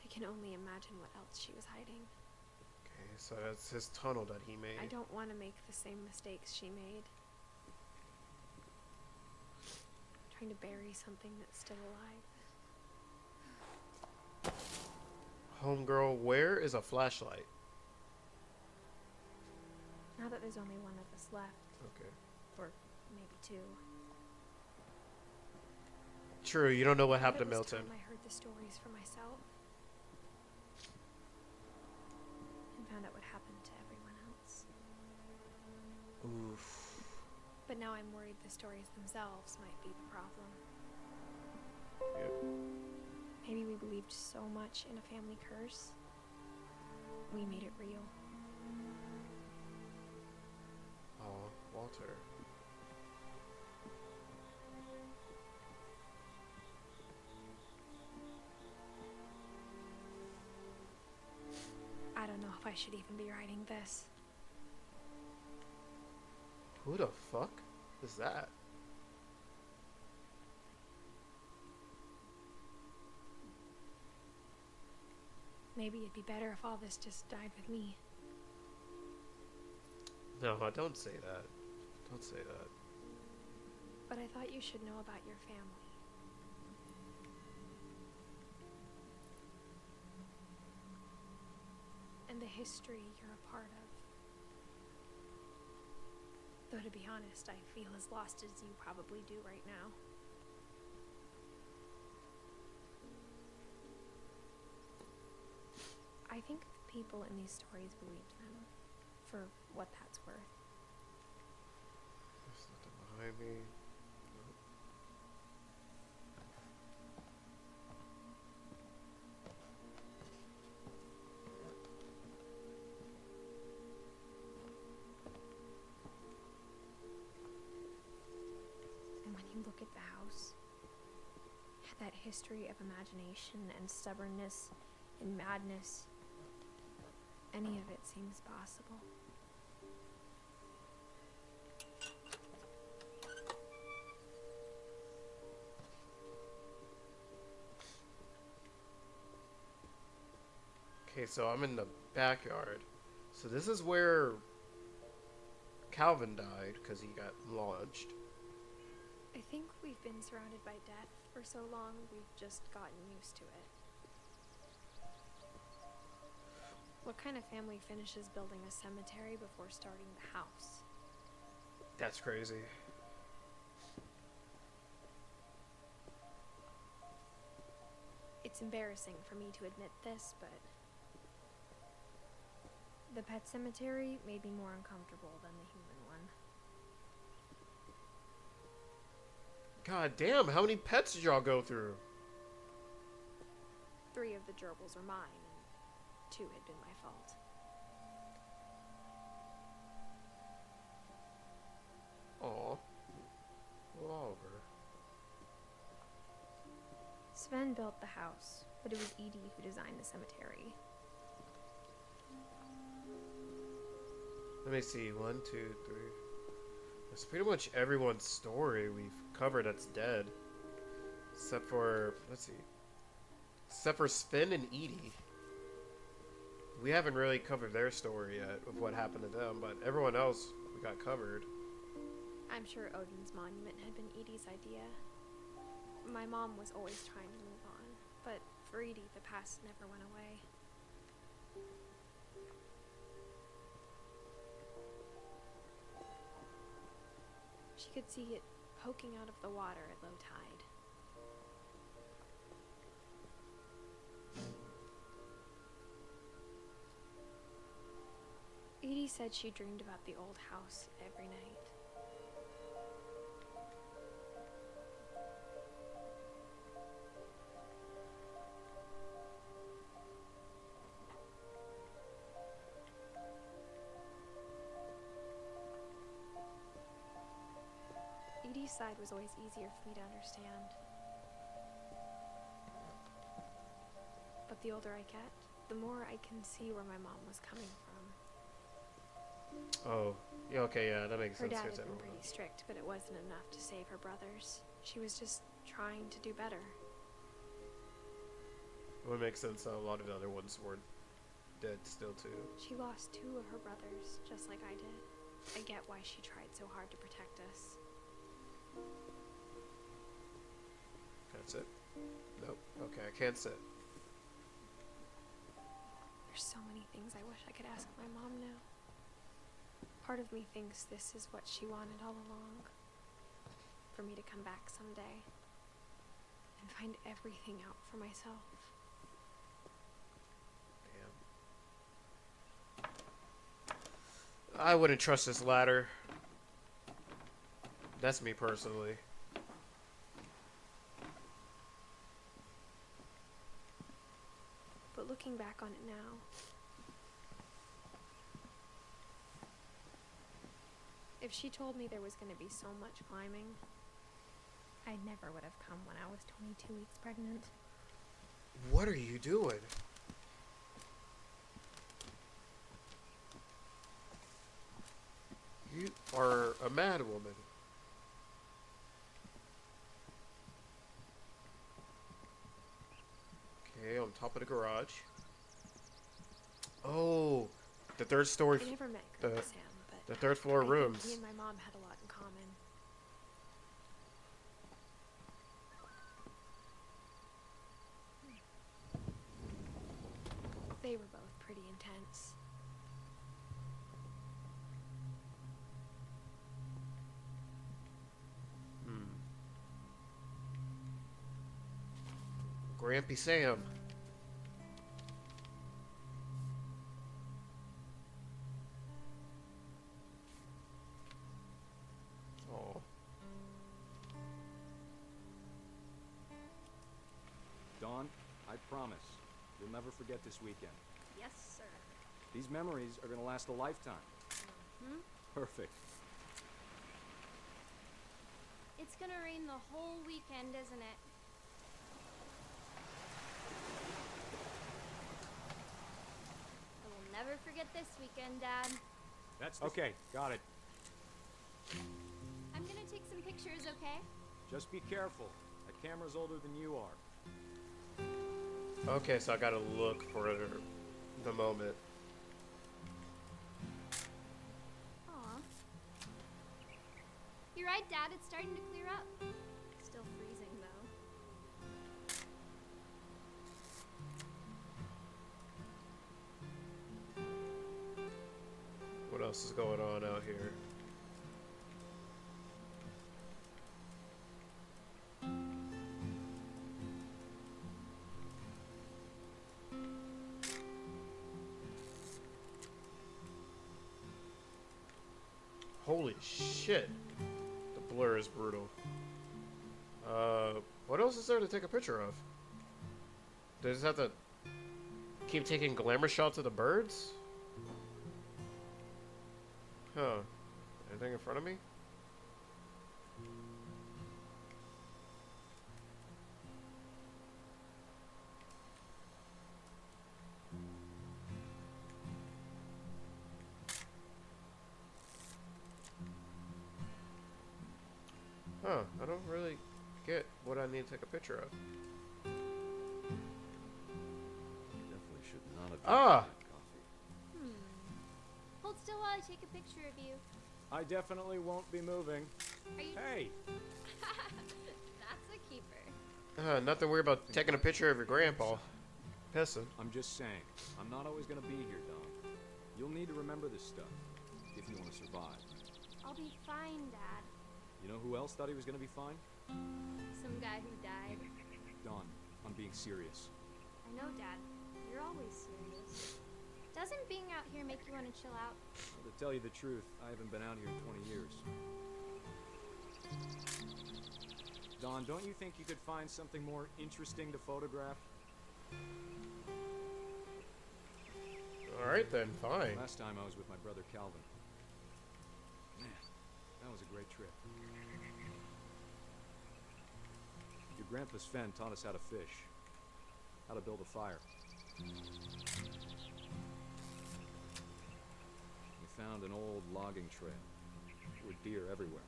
I can only imagine what else she was hiding. Okay, so that's his tunnel that he made. I don't want to make the same mistakes she made. Trying to bury something that's still alive. Homegirl, where is a flashlight? Now that there's only one of us left, Okay. or maybe 2. True, you don't know what I thought happened to it was Milton. time I heard the stories for myself. And found out what happened to everyone else. Oof. But now I'm worried the stories themselves might be the problem. Yep. Maybe we believed so much in a family curse, we made it real. Oh, Walter. I don't know if I should even be writing this. Who the fuck is that? Maybe it'd be better if all this just died with me. No, don't say that. Don't say that. But I thought you should know about your family. And the history you're a part of. Though to be honest, I feel as lost as you probably do right now. I think the people in these stories believed them, for what that's worth. There's nothing behind me. Nope. And when you look at the house, that history of imagination and stubbornness and madness, any of it seems possible. Okay, so I'm in the backyard. So this is where Calvin died because he got launched. I think we've been surrounded by death for so long, we've just gotten used to it. What kind of family finishes building a cemetery before starting the house? That's crazy. It's embarrassing for me to admit this, but the pet cemetery made me more uncomfortable than the human one. God damn, how many pets did y'all go through? 3 of the gerbils are mine, and 2 had been my fault. Aw. Oliver. Sven built the house, but it was Edie who designed the cemetery. Let me see. 1, 2, 3. That's pretty much everyone's story we've covered that's dead. Except for, let's see. Except for Sven and Edie. We haven't really covered their story yet of what happened to them, but everyone else we got covered. I'm sure Odin's monument had been Edie's idea. My mom was always trying to move on, but for Edie, the past never went away. She could see it poking out of the water at low tide. Edie said she dreamed about the old house every night. Edie's side was always easier for me to understand. But the older I get, the more I can see where my mom was coming from. Oh. Yeah, okay, yeah, that makes Her sense. dad Here's had been everyone pretty else. strict, but it wasn't enough to save her brothers. She was just trying to do better. It would make sense that a lot of the other ones were dead still, too. She lost 2 of her brothers, just like I did. I get why she tried so hard to protect us. That's it. Nope. Okay, I can't sit. There's so many things I wish I could ask my mom now. Part of me thinks this is what she wanted all along. For me to come back someday and find everything out for myself. Damn. I wouldn't trust this ladder. That's me personally. Looking back on it now, if she told me there was going to be so much climbing, I never would have come when I was 22 weeks pregnant. What are you doing? You are a mad woman. Okay, on top of the garage. Oh, the third story. I never met Grandpa Sam, but The third floor I think rooms. he and my mom had a lot in common. They were both pretty intense. Grampy Sam. Oh. Dawn, I promise, you'll never forget this weekend. Yes, sir. These memories are gonna last a lifetime. Hmm? Perfect. It's gonna rain the whole weekend, isn't it? I will never forget this weekend, Dad. That's okay, got it. I'm gonna take some pictures, okay? Just be careful. That camera's older than you are. Okay, so I gotta look for the moment. Aw. You're right, Dad. It's starting to clear up. Still freezing, though. What else is going on out here? Holy shit. The blur is brutal. What else is there to take a picture of? Do I just have to keep taking glamour shots of the birds? Huh. Anything in front of me? Huh, I don't really get what I need to take a picture of. Definitely should not have Ah! drank that coffee. Hold still while I take a picture of you. I definitely won't be moving. Are you? Hey! That's a keeper. Nothing weird about taking a picture of your grandpa. Pissing. I'm just saying, I'm not always gonna be here, Dom. You'll need to remember this stuff if you want to survive. I'll be fine, Dad. You know who else thought he was gonna be fine? Some guy who died. Dawn, I'm being serious. I know, Dad. You're always serious. Doesn't being out here make you want to chill out? Well, to tell you the truth, I haven't been out here in 20 years. Dawn, don't you think you could find something more interesting to photograph? Alright then, fine. Last time I was with my brother Calvin. Man, that was a great trip. Your grandpa Sven taught us how to fish, how to build a fire. We found an old logging trail. There were deer everywhere.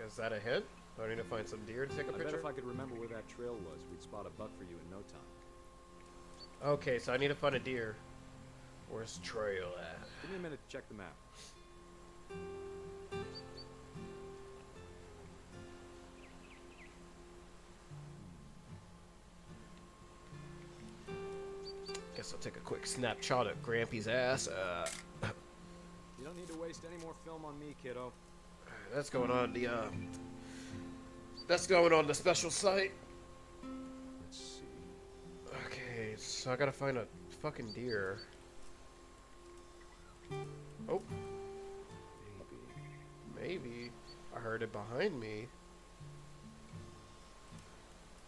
Is that a hint? Do I need to find some deer to take a I bet picture? if I could remember where that trail was, we'd spot a buck for you in no time. Okay, so I need to find a deer. Where's the trail at? Give me a minute to check the map. Guess I'll take a quick snapshot of Grampy's ass. You don't need to waste any more film on me, kiddo. That's going on the that's going on the special site. Let's see. Okay, so I gotta find a fucking deer. Oh. Maybe. I heard it behind me.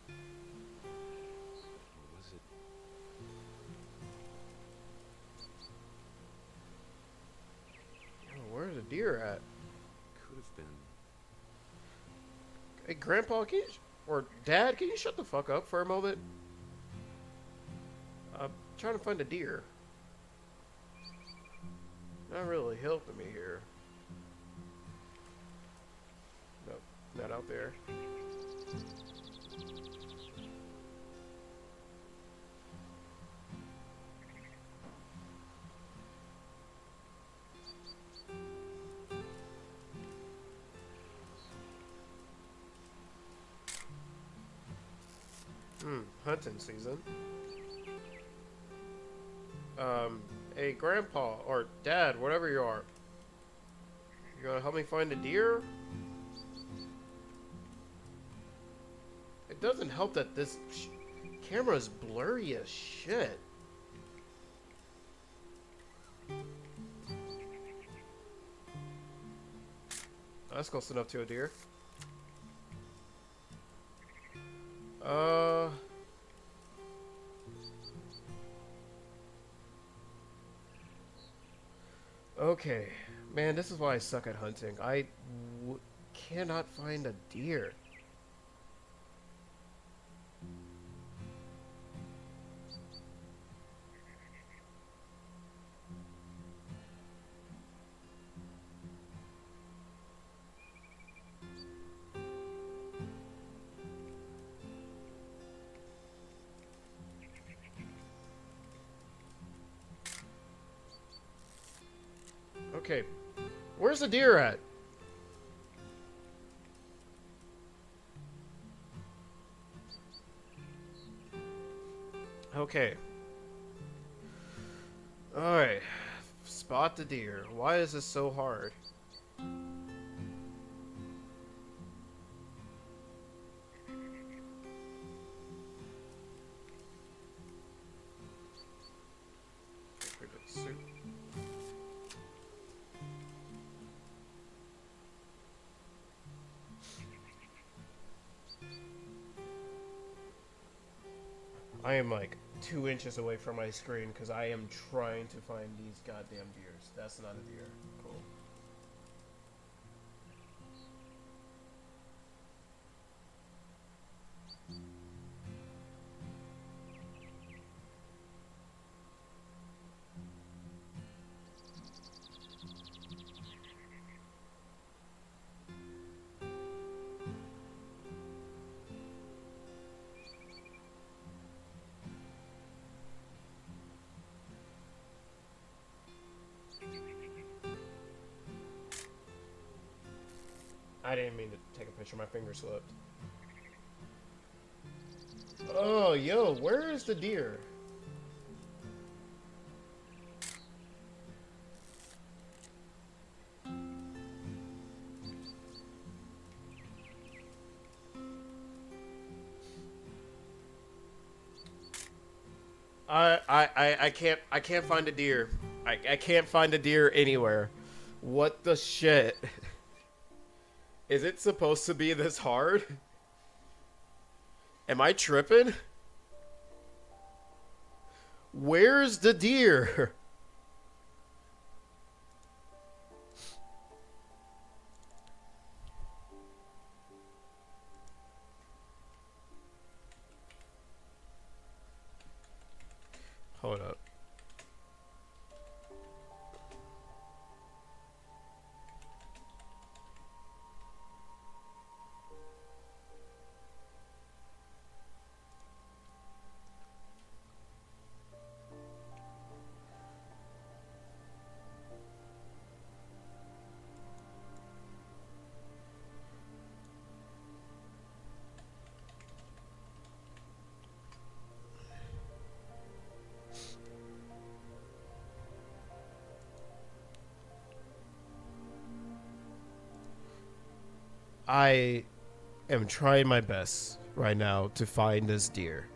What was deer at? Could have been. Hey, Grandpa, can you, or Dad, can you shut the fuck up for a moment? I'm trying to find a deer. Not really helping me here. Nope, not out there. Hunting season. Hey, Grandpa, or Dad, whatever you are. You gonna help me find a deer? It doesn't help that this camera is blurry as shit. That's close enough to a deer. Okay. Man, this is why I suck at hunting. I cannot find a deer. Okay, where's the deer at? Okay. Alright. Spot the deer. Why is this so hard? Soup. I am like 2 inches away from my screen because I am trying to find these goddamn deers. That's not a deer. Cool. I didn't mean to take a picture. My finger slipped. Oh, yo, where is the deer? I can't find a deer. I can't find a deer anywhere. What the shit? Is it supposed to be this hard? Am I tripping? Where's the deer? Hold up. I am trying my best right now to find this deer.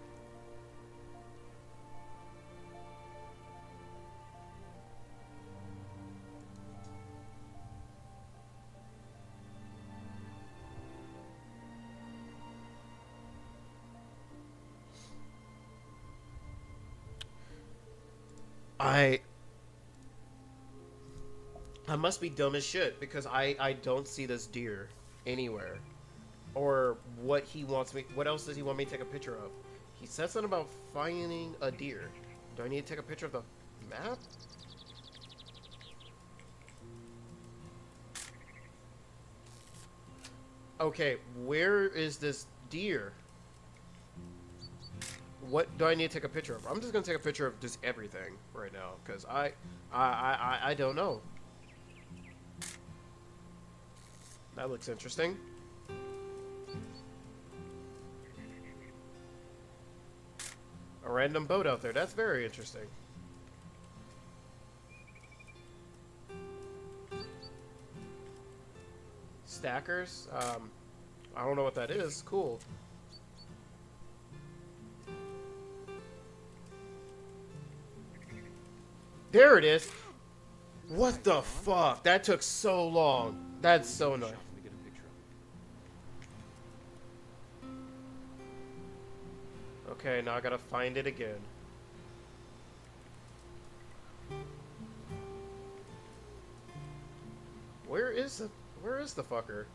I must be dumb as shit because I don't see this deer anywhere. Or what he wants me... What else does he want me to take a picture of? He said something about finding a deer. Do I need to take a picture of the map? Okay, where is this deer? What do I need to take a picture of? I'm just gonna take a picture of just everything right now, because I don't know. That looks interesting. A random boat out there. That's very interesting. Stackers? I don't know what that is. Cool. There it is. What the fuck? That took so long. That's so nice. Let me get a picture of it. Okay, now I gotta find it again. Where is the fucker?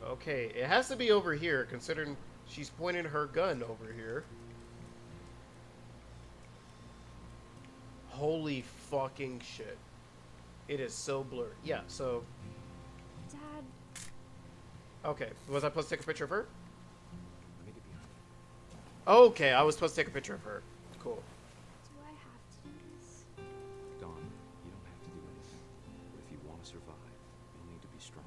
Okay, it has to be over here, considering she's pointing her gun over here. Holy fucking shit. It is so blurry. Yeah, so... Dad, Okay, was I supposed to take a picture of her? Let me get behind you. Okay, I was supposed to take a picture of her. Cool. do I have to do this? Dawn, you don't have to do anything. But if you want to survive, you'll need to be strong.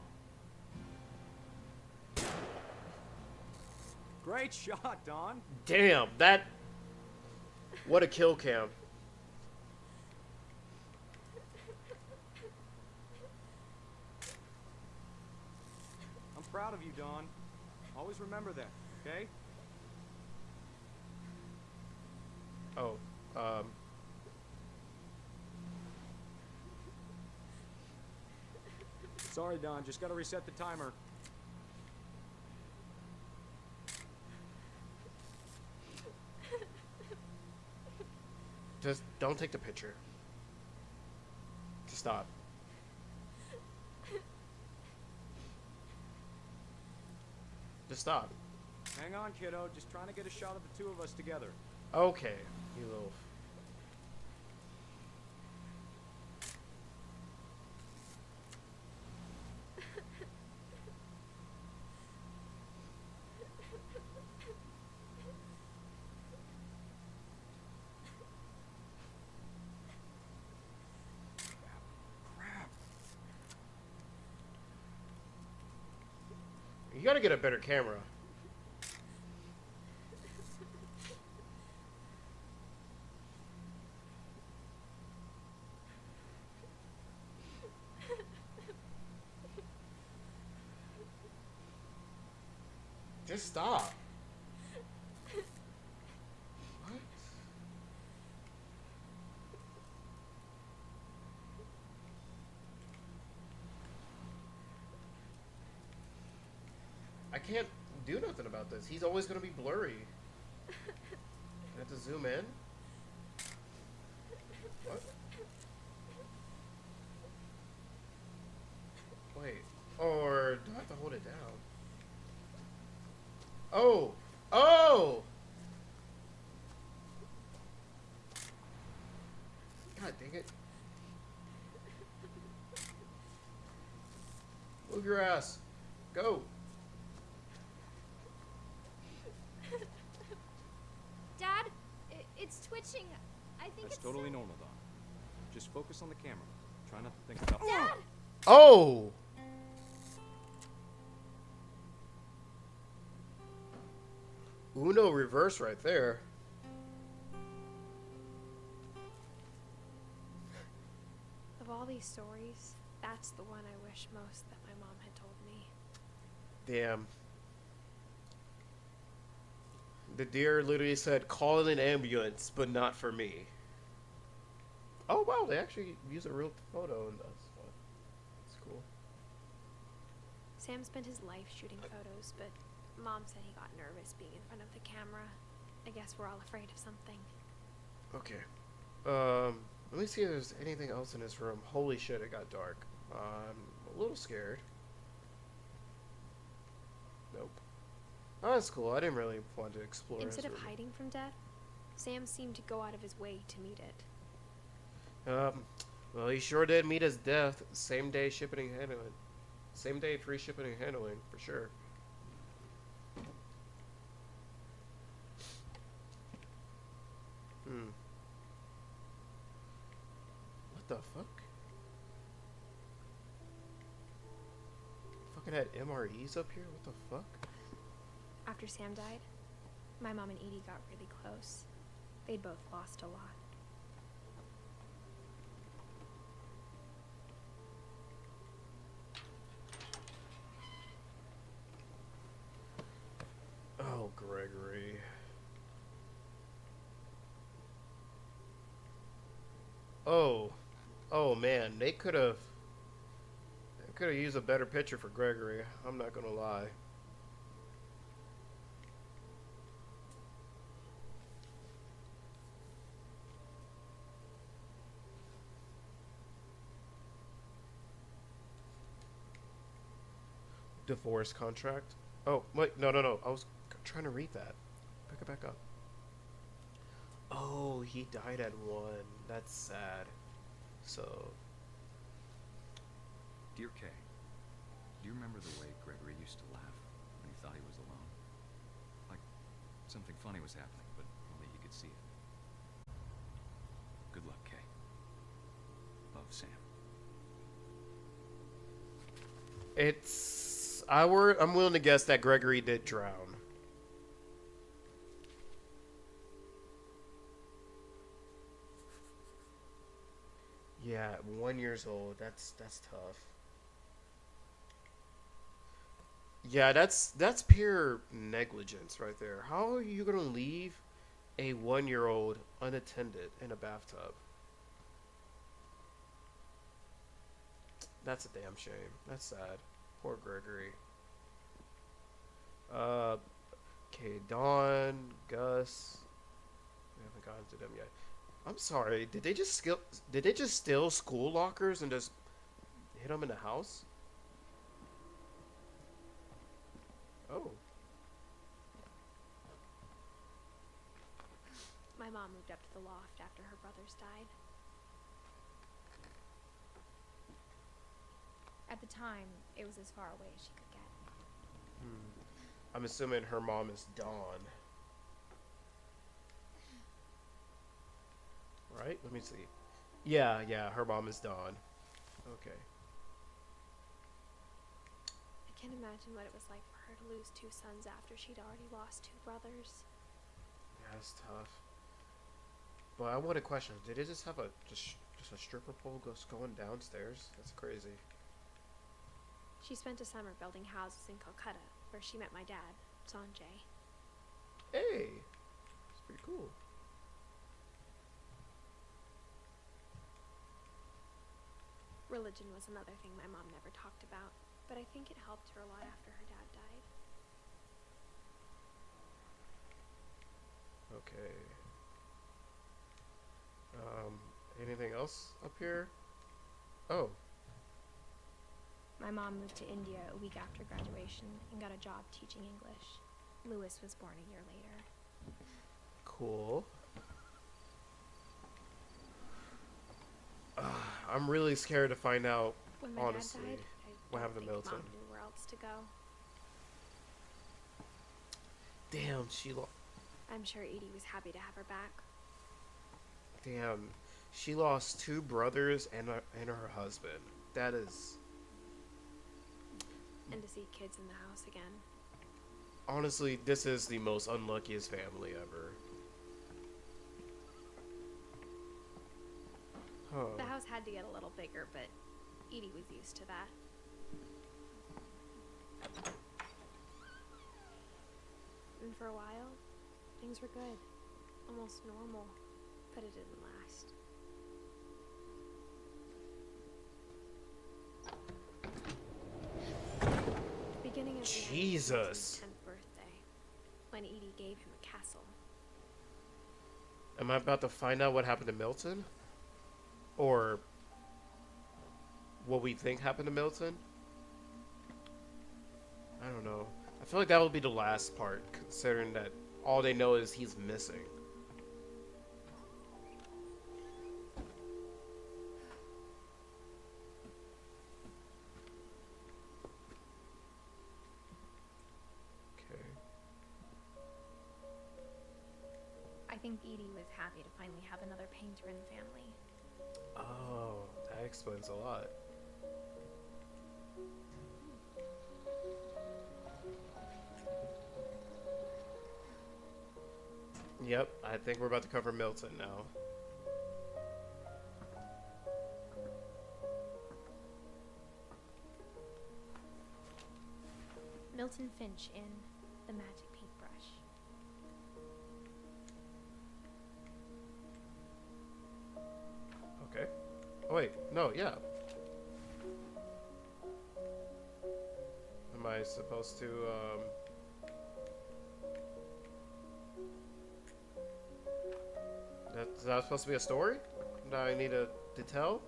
Great shot, Dawn. Damn, that... What a kill cam. I'm proud of you, Dawn. Always remember that, okay? Oh, Sorry, Dawn. Just gotta reset the timer. just don't take the picture. Just stop. Just stop. Hang on, kiddo. Just trying to get a shot of the two of us together. Okay, you little... Crap. You gotta get a better camera. Just stop. What? I can't do nothing about this. He's always gonna be blurry. I have to zoom in. What? Wait. Or do I have to hold it down? Oh! Oh! God dang it. Move your ass. Go. Dad, it's twitching. I think That's it's totally so- normal, Dawn. Just focus on the camera. Try not to think about... Dad! Oh! Uno reverse right there. Of all these stories, that's the one I wish most that my mom had told me. Damn. The deer literally said, call an ambulance, but not for me. Oh, wow, they actually use a real photo in this one. That's cool. Sam spent his life shooting photos, but Mom said he got nervous being in front of the camera. I guess we're all afraid of something. Okay. Let me see if there's anything else in this room. Holy shit, it got dark. I'm a little scared. Nope. Oh, that's cool. I didn't really want to explore this Instead of room. hiding from death, Sam seemed to go out of his way to meet it. Well, he sure did meet his death. Same day shipping and handling. Same day free shipping and handling, for sure. What the fuck? Fucking had MREs up here? What the fuck? After Sam died, my mom and Edie got really close. They'd both lost a lot. Oh, Gregory. Oh man, they could have used a better picture for Gregory. I'm not gonna lie. Divorce contract. Oh wait, no. I was trying to read that. Pick it back up. Oh, he died at 1. That's sad. So. Dear Kay, do you remember the way Gregory used to laugh when he thought he was alone? Like something funny was happening, but only he could see it. Good luck, Kay. Love, Sam. I'm willing to guess that Gregory did drown. Yeah, at 1 year old. That's tough. Yeah, that's pure negligence right there. How are you gonna leave a 1-year-old unattended in a bathtub? That's a damn shame. That's sad. Poor Gregory. Okay, Dawn, Gus. We haven't gotten to them yet. I'm sorry. Did they just steal school lockers and just hit them in the house? Oh. My mom moved up to the loft after her brothers died. At the time, it was as far away as she could get. I'm assuming her mom is Dawn. Right? Let me see. Yeah, her mom is Dawn. Okay. I can't imagine what it was like for her to lose 2 sons after she'd already lost 2 brothers. Yeah, that's tough. But I want a question. Did it just have just a stripper pole going downstairs? That's crazy. She spent a summer building houses in Calcutta, where she met my dad, Sanjay. Hey! That's pretty cool. Religion was another thing my mom never talked about, but I think it helped her a lot after her dad died. Okay. Anything else up here? Oh. My mom moved to India a week after graduation and got a job teaching English. Lewis was born a year later. Cool. I'm really scared to find out, When my honestly, dad died, what I happened to don't think Milton. Mom knew where else to go. Damn, Sheila. I'm sure Edie was happy to have her back. Damn, she lost 2 brothers and her husband. That is, And to see kids in the house again. honestly, this is the most unluckiest family ever. Huh. The house had to get a little bigger, but Edie was used to that. And for a while, things were good. Almost normal. But it didn't last. Beginning of the Jesus. 10th birthday, when Edie gave him a castle. Am I about to find out what happened to Milton? Or what we think happened to Milton? I don't know. I feel like that would be the last part, considering that all they know is he's missing. Okay. I think Edie was happy to finally have another painter in the family. Oh, that explains a lot. Yep, I think we're about to cover Milton now. Milton Finch in The Magic Paintbrush. Okay. Oh wait, no, yeah. Am I supposed to, Is that supposed to be a story that I need to tell?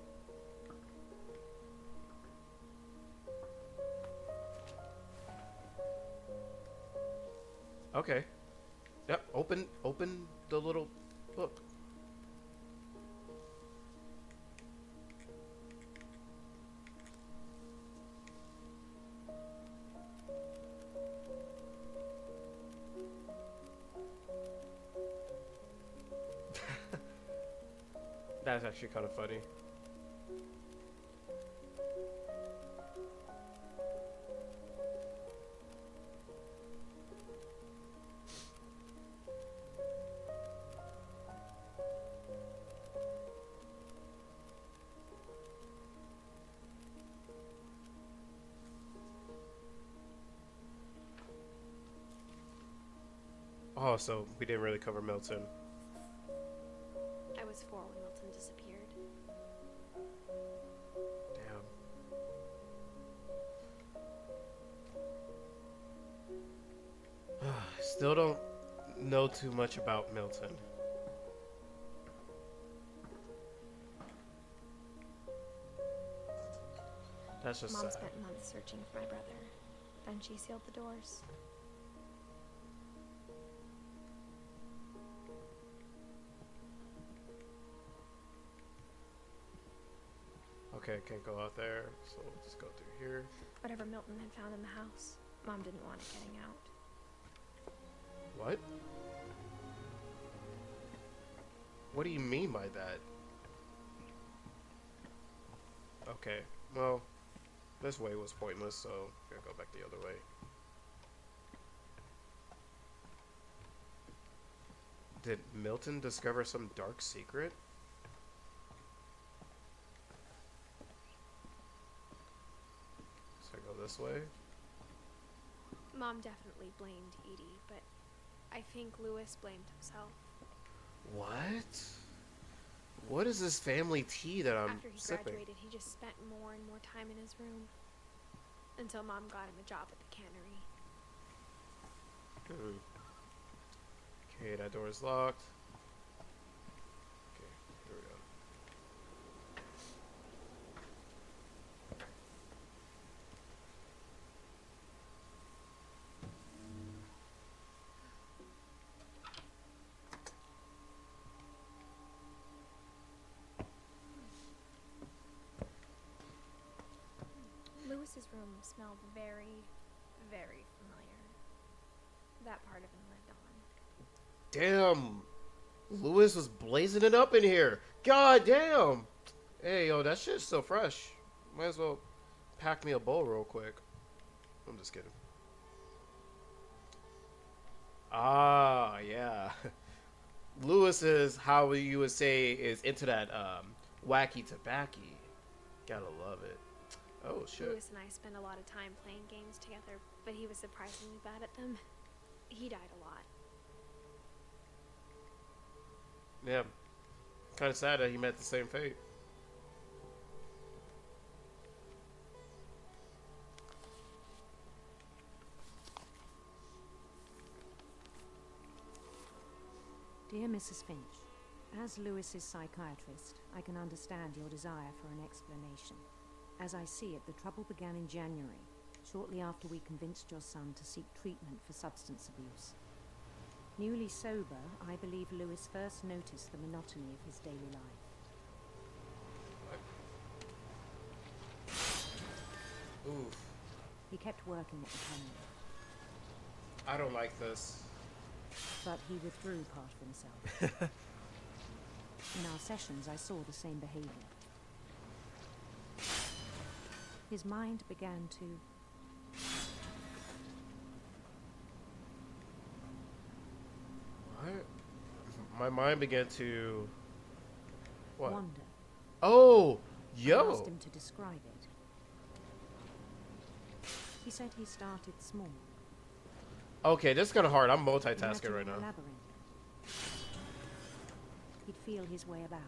Okay. Yep, open the little book. That's actually kind of funny. Oh, so we didn't really cover Milton. I was 4 when Milton disappeared. Damn. Still don't know too much about Milton. That's just Mom sad. spent months searching for my brother. Then she sealed the doors. Okay, can't go out there, so we'll just go through here. Whatever Milton had found in the house, Mom didn't want it getting out. What? What do you mean by that? Okay, well, this way was pointless, so I'm gonna go back the other way. Did Milton discover some dark secret? So I go this way? Mom definitely blamed Edie, but I think Lewis blamed himself. What? What is this family tea that I'm After he sipping? graduated, he just spent more and more time in his room. Until Mom got him a job at the cannery. Okay, that door is locked. Okay, here we go. Lewis's room smelled very, very familiar. That part of him lived on. Damn! Lewis was blazing it up in here. God damn! Hey, yo, that shit's still fresh. Might as well pack me a bowl real quick. I'm just kidding. Ah, yeah. Lewis is, how you would say, is into that wacky tobacco. Gotta love it. Oh, shit. Lewis and I spent a lot of time playing games together, but he was surprisingly bad at them. He died a lot. Yeah. Kind of sad that he met the same fate. Dear Mrs. Finch, As Lewis's psychiatrist, I can understand your desire for an explanation. As I see it, the trouble began in January, shortly after we convinced your son to seek treatment for substance abuse. Newly sober, I believe Lewis first noticed the monotony of his daily life. Oof. He kept working at the cannery, I don't like this. but he withdrew part of himself. In our sessions, I saw the same behavior. His mind began to... What? My mind began to... What? wander. Oh! I Yo! asked him to describe it. He said he started small. Okay, this is kind of hard. I'm Imagine multitasking right a now. labyrinth. He'd feel his way about.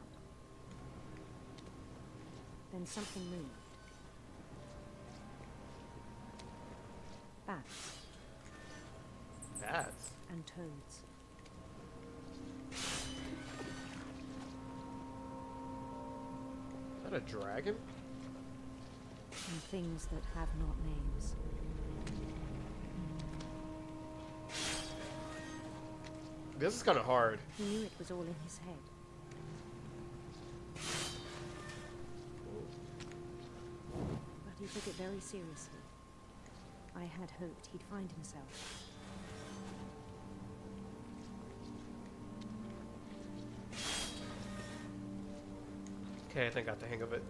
Then something moved. Bats Bats. and toads. Is that a dragon? And things that have not names. This is kind of hard. He knew it was all in his head. But he took it very seriously. I had hoped he'd find himself. Okay, I think I got the hang of it.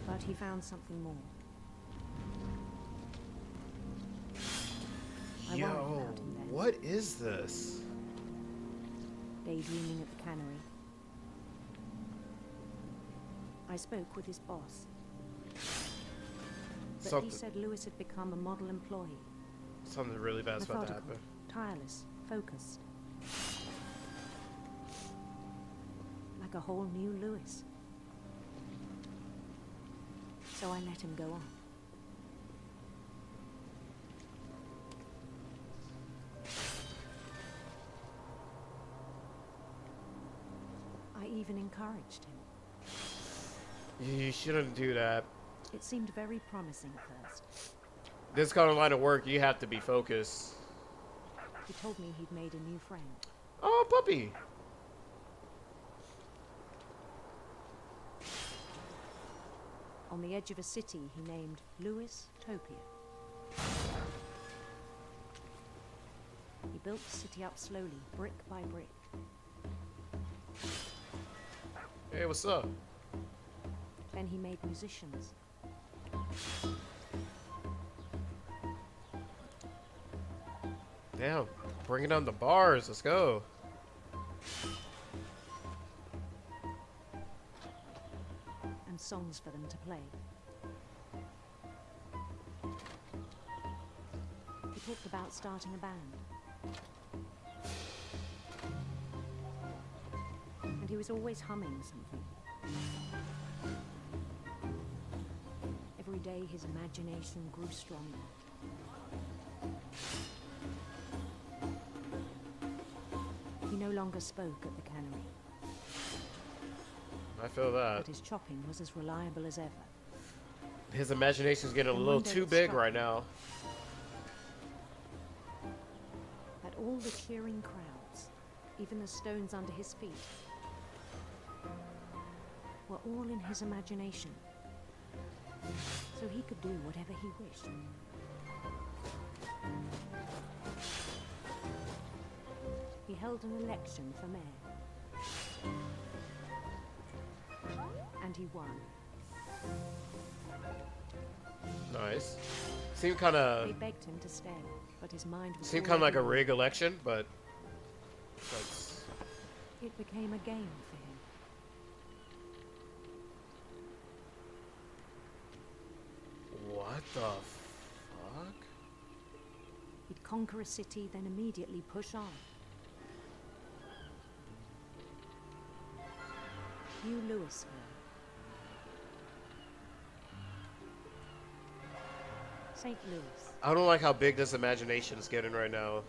But he found something more. I worried Yo, about him then. what is this? Daydreaming at the cannery. I spoke with his boss. But Something, he said Lewis had become a model employee. something really bad's about to Methodical, happen. tireless, focused. Like a whole new Lewis. So I let him go on. I even encouraged him. You shouldn't do that. It seemed very promising at first. This kind of line of work, you have to be focused. He told me he'd made a new friend. Oh, puppy. On the edge of a city he named Lewis Topia. He built the city up slowly, brick by brick. Hey, what's up? Then he made musicians. Damn, bringing down the bars. Let's go. And songs for them to play. He talked about starting a band. And he was always humming something. Every day his imagination grew stronger. He no longer spoke at the cannery, I feel that. but his chopping was as reliable as ever. His imagination's getting a And little one day too it big struck right me. now. That all the cheering crowds, even the stones under his feet, were all in his imagination. So he could do whatever he wished. He held an election for mayor. And he won. Nice. Seemed kind of. They begged him to stay, but his mind was Seemed kind of like a already- rig election, but. That's. It became a game for him. What the fuck? He'd conquer a city, then immediately push on. New Louisville. St. Louis. I don't like how big this imagination is getting right now.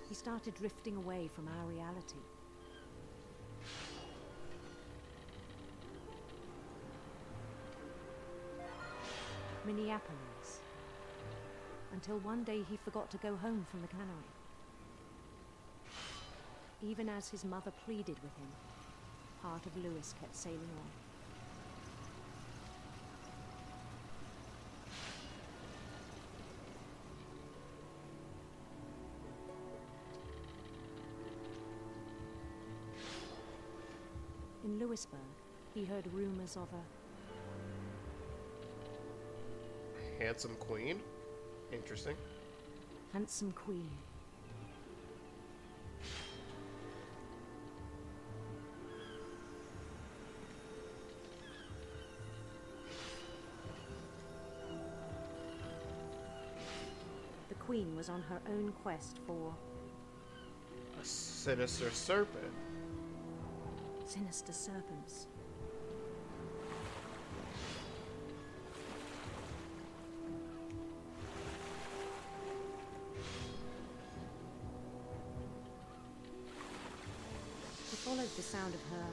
He started drifting away from our reality. Minneapolis. Until one day he forgot to go home from the cannery. Even as his mother pleaded with him, part of Lewis kept sailing on. In Lewisburg, he heard rumors of a Handsome queen? Interesting. handsome queen. The queen was on her own quest for A sinister serpent. sinister serpents. He followed the sound of her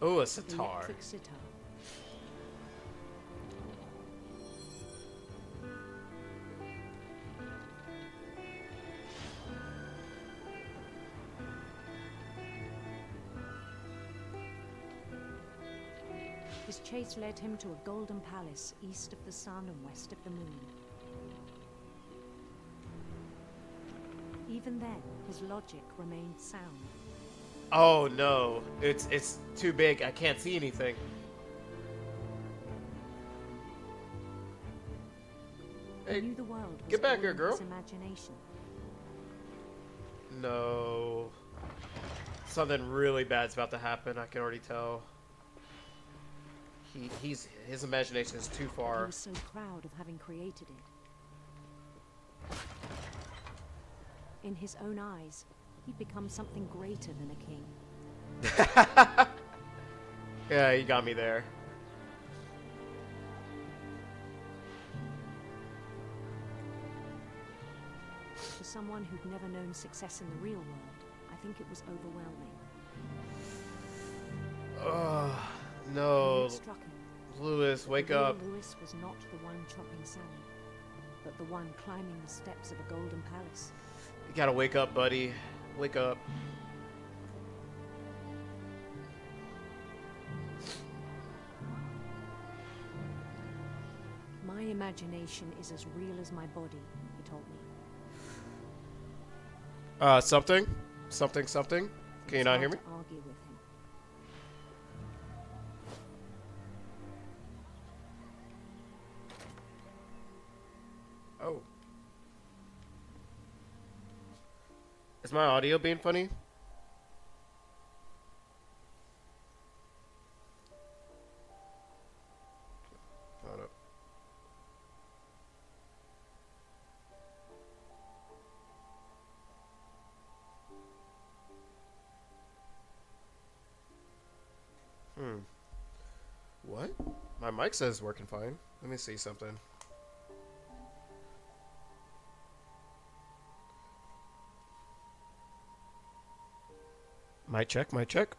Oh, a sitar. electric sitar. His chase led him to a golden palace east of the sun and west of the moon. Even then, his logic remained sound. Oh no, it's too big. I can't see anything. He Hey, knew the world was get back here, all in his girl. imagination. No. Something really bad's about to happen. I can already tell. His imagination is too He far. was so proud of having created it. In his own eyes, he'd become something greater than a king. Yeah, you got me there. For someone who'd never known success in the real world, I think it was overwhelming. Ugh, And no. it struck him. Lewis, that wake the real up. Lewis was not the one chopping salad, but the one climbing the steps of a golden palace. You gotta wake up, buddy. Wake up. My imagination is as real as my body, he told me. Something? Something? Can you It's not hear hard me? to argue with him. Oh. Is my audio being funny? Hold up. What? My mic says it's working fine. Let me see something. Mic check, mic check.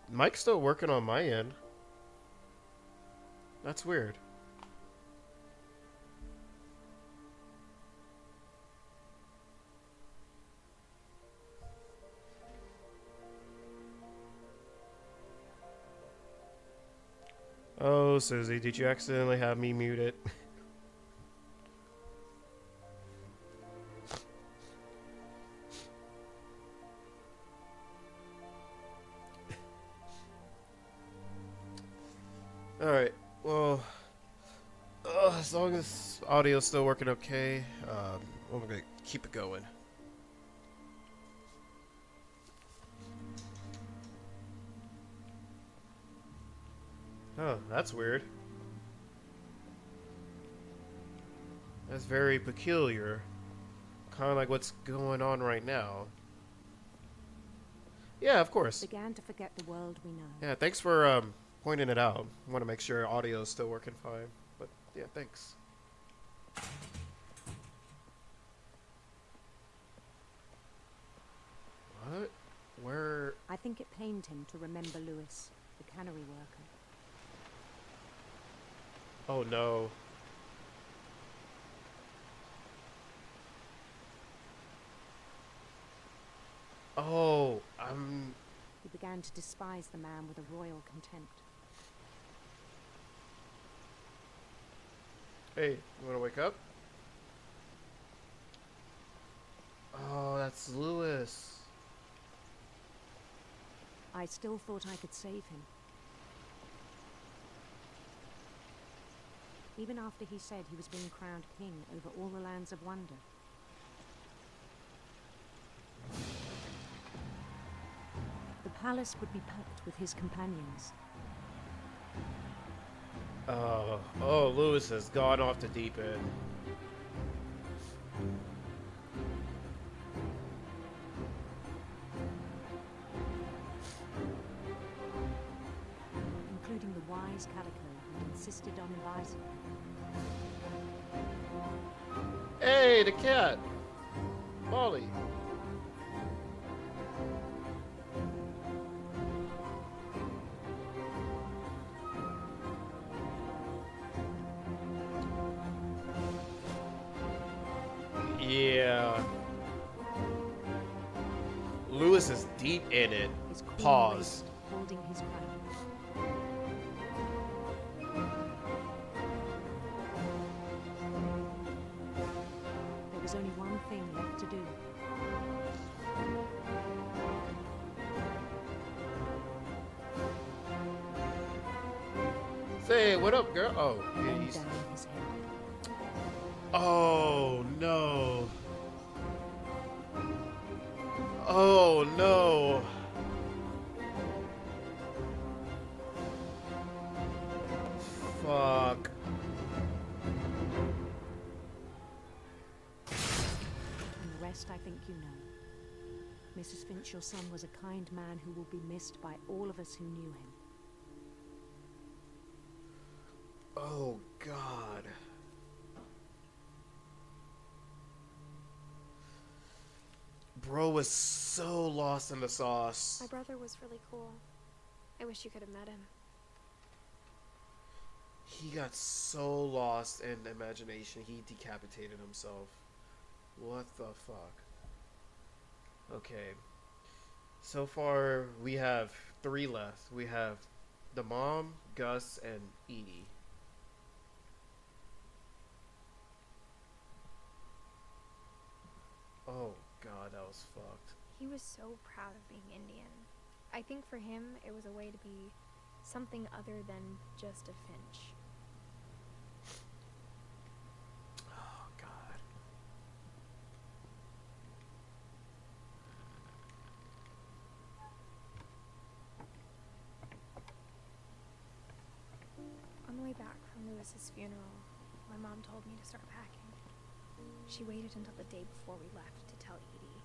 Mic's still working on my end. That's weird. Oh, Susie, did you accidentally have me muted? Alright, well, as long as audio's still working okay, I'm gonna keep it going. Oh, that's weird. That's very peculiar. Kind of like what's going on right now. Yeah, of course. Began to forget the world we know. Yeah, thanks for pointing it out. I want to make sure audio is still working fine. But yeah, thanks. think it pained him to remember Lewis, the cannery worker. Oh no. Oh, He began to despise the man with a royal contempt. Hey, you wanna wake up? Oh, that's Lewis. I still thought I could save him. Even after he said he was being crowned king over all the lands of wonder. The palace would be packed with his companions. Oh, Lewis has gone off the deep end. Including the wise Calico who insisted on advising him. Hey, the cat! Molly. Yeah. Lewis is deep in it. His queen Pause. raised, holding his crown. There was only one thing left to do. Say, what up, girl? Oh, yeah, Bend he's... down his head. Oh, no. Oh, no. Fuck. And the rest I think you know. Mrs. Finch, your son was a kind man who will be missed by all of us who knew him. Oh, God. Bro was so lost in the sauce. My brother was really cool. I wish you could have met him. He got so lost in imagination, he decapitated himself. What the fuck? Okay. So far, we have 3 left. We have the mom, Gus, and Edie. Oh god, that was fucked. He was so proud of being Indian. I think for him, it was a way to be something other than just a Finch. Oh god. On the way back from Lewis's funeral, my mom told me to start packing. She waited until the day before we left to tell Edie.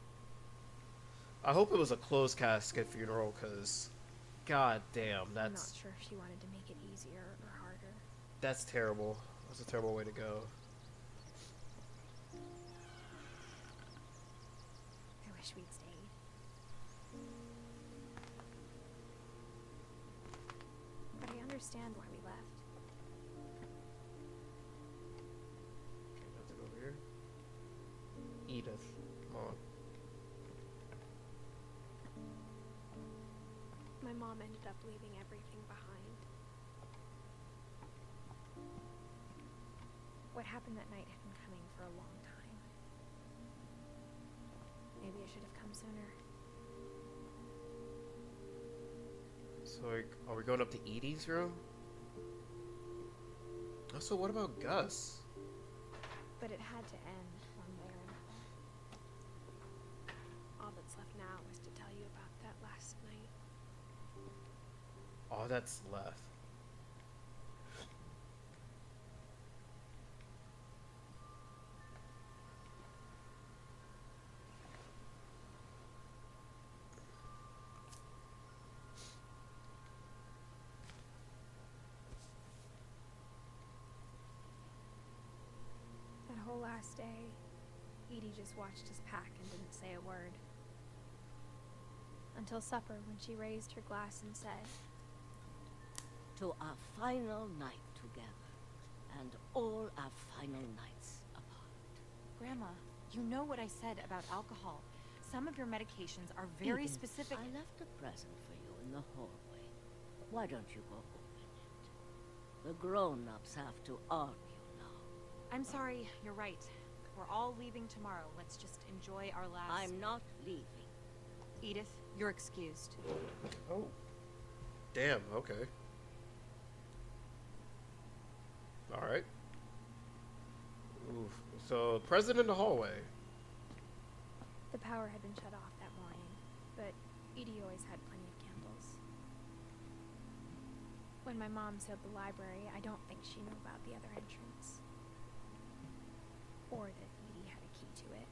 I hope it was a closed casket funeral, cause god damn, I'm that's not sure if she wanted to make it easier or harder. that's terrible. That's a terrible way to go. I wish we'd stayed. But I understand why we left. Okay, nothing over here. Edith, come on. My mom ended up leaving everything behind. What happened that night had been coming for a long time. Maybe I should have come sooner. So, like, are we going up to Edie's room? Also, what about Gus? But it had to end one way or another. All that's left now is to tell you about that last night. All that's left. That whole last day, Edie just watched us pack and didn't say a word. until supper when she raised her glass and said, To our final night together, and all our final nights apart. Grandma, you know what I said about alcohol. Some of your medications are very Edith, specific. I left a present for you in the hallway. Why don't you go open it? The grown-ups have to argue now. I'm sorry, you're right. We're all leaving tomorrow. Let's just enjoy our last... I'm not leaving. Edith, you're excused. Oh. Damn, okay. Alright. Oof. So, present in the hallway. the power had been shut off that morning, but Edie always had plenty of candles. When my mom sealed the library, I don't think she knew about the other entrance. Or that Edie had a key to it.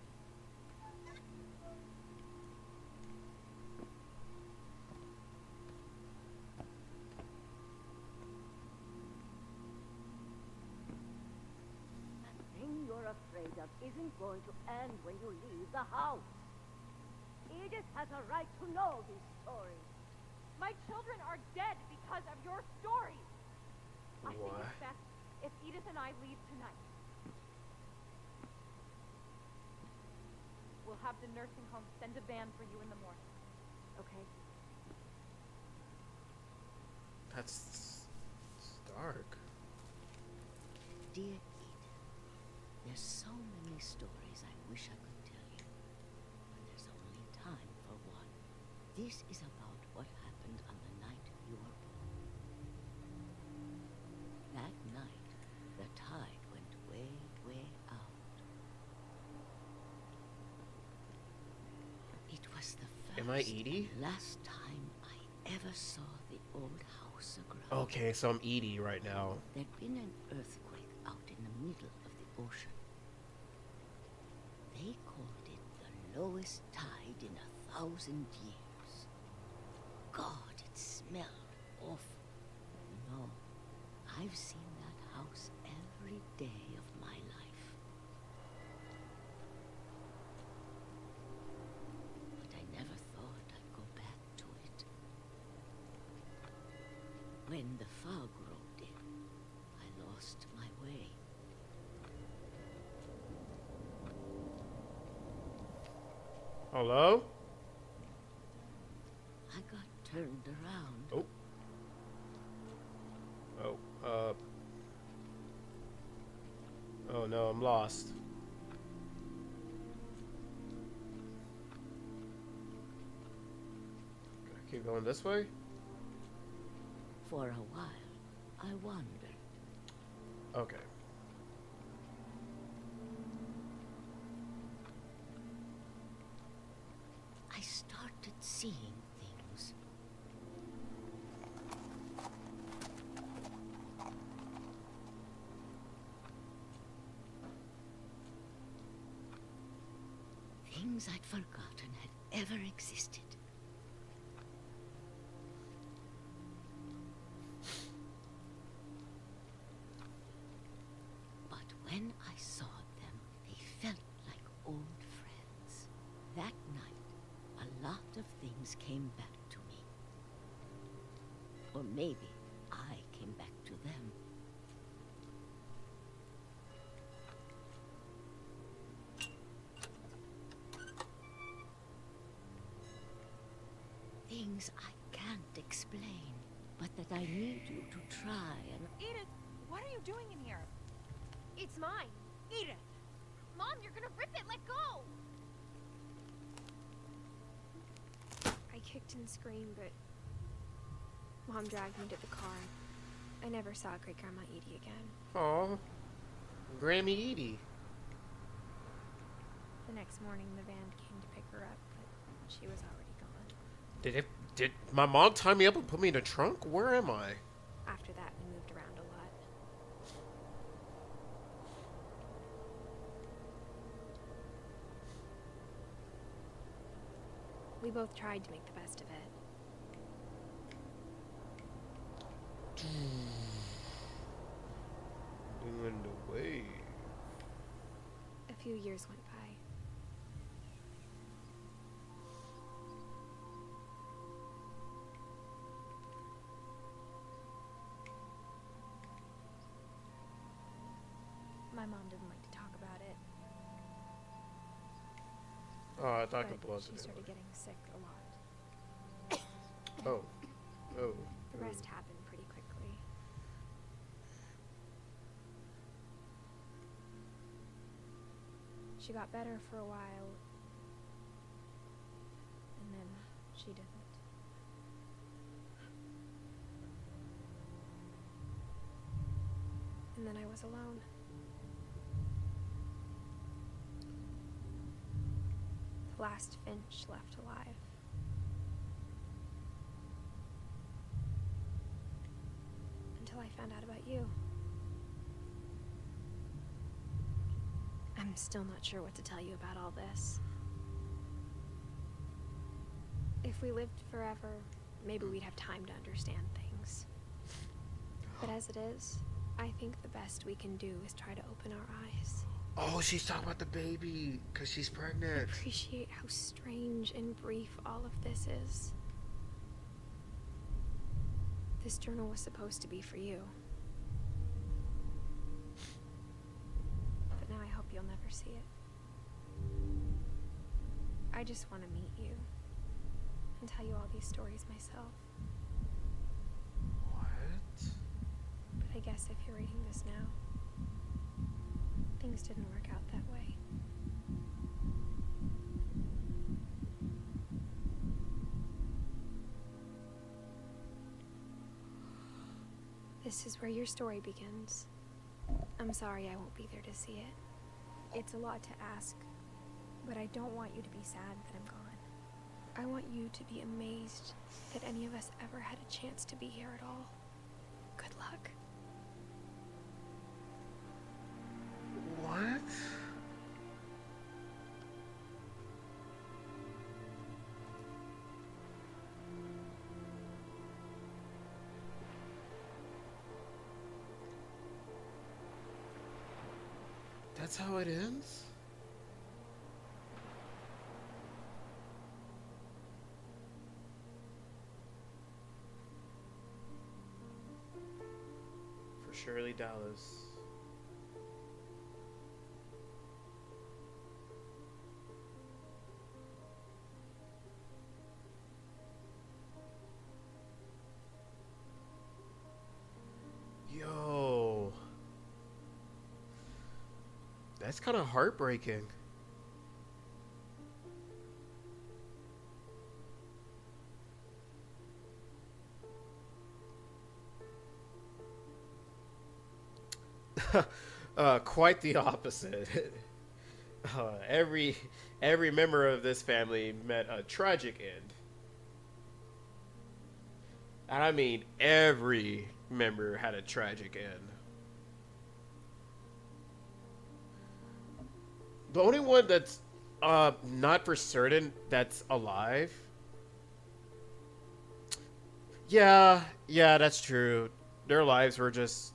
That thing you're afraid of isn't going to end when you leave the house. Edith has a right to know these stories. My children are dead because of your stories. I think What? it's best if Edith and I leave tonight. We'll have the nursing home send a van for you in the morning. Okay? That's dark. Dear Edith, there's so many stories I wish I could tell you, but there's only time for one. This is about what happened on the night you were born. That night, the tide went way, way out. It was the first Am I Edie? and last time I ever saw the old house aground. Okay, so I'm Edie right now. There'd been an earthquake out in the middle of the ocean. They called it the lowest tide in 1,000 years. God, it smelled awful. No, I've seen that house every day of my life. But I never thought I'd go back to it. When the fog rolled in, I lost my way. Hello? I got turned around. Oh. Oh no, I'm lost. Gotta keep going this way? For a while, I wandered. Okay. I started seeing things. Things I'd forgotten had ever existed. But when I saw them, they felt like old friends. That night, a lot of things came back to me. Or maybe I came back to them. Things I can't explain, but that I need you to try and... Edith, what are you doing in here? It's mine. Edith! Mom, you're gonna rip it. Let go. I kicked and screamed, but Mom dragged me to the car. I never saw Great Grandma Edie again. Aw. Grammy Edie. The next morning, the van came to pick her up, but she was already gone. Did my mom tie me up and put me in the trunk? Where am I? After that, we moved around a lot. We both tried to make the best of it. Doing the wave. A few years went by. My mom didn't like to talk about it. Oh, I thought But it was. she started getting sick a lot. Oh. Oh. The rest happened pretty quickly. She got better for a while, and then she didn't. And then I was alone. The last Finch left alive. Until I found out about you. I'm still not sure what to tell you about all this. If we lived forever, maybe we'd have time to understand things. But as it is, I think the best we can do is try to open our eyes. Oh, she's talking about the baby, because she's pregnant. Appreciate how strange and brief all of this is. This journal was supposed to be for you. But now I hope you'll never see it. I just want to meet you and tell you all these stories myself. What? But I guess if you're reading this now, things didn't work out that way. This is where your story begins. I'm sorry I won't be there to see it. It's a lot to ask, but I don't want you to be sad that I'm gone. I want you to be amazed that any of us ever had a chance to be here at all. Good luck. What? That's how it ends? For Shirley Dallas. Yo. That's kind of heartbreaking. Quite the opposite. Every member of this family met a tragic end. And I mean every member had a tragic end. The only one that's not for certain that's alive. Yeah, that's true. Their lives were just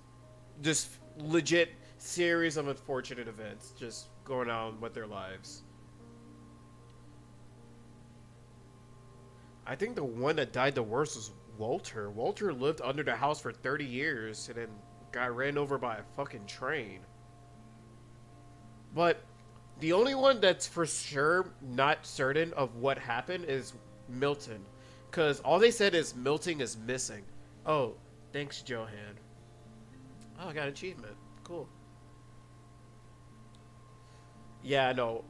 legit series of unfortunate events just going on with their lives. I think the one that died the worst was Walter. Walter lived under the house for 30 years and then got ran over by a fucking train. But the only one that's for sure not certain of what happened is Milton. Because all they said is Milton is missing. Oh, thanks, Johan. Oh, I got an achievement. Cool. Yeah, no.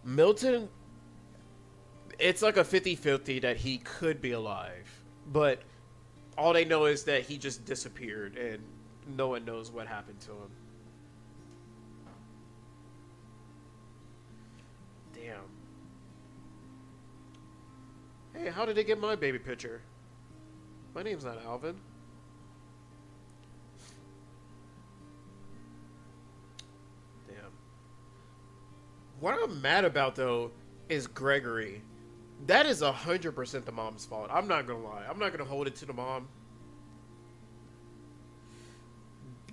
Milton, it's like a 50-50 that he could be alive. But all they know is that he just disappeared and no one knows what happened to him. Damn. Hey, how did they get my baby picture? My name's not Alvin. Damn. What I'm mad about, though, is Gregory. That is 100% the mom's fault. I'm not gonna lie. I'm not gonna hold it to the mom.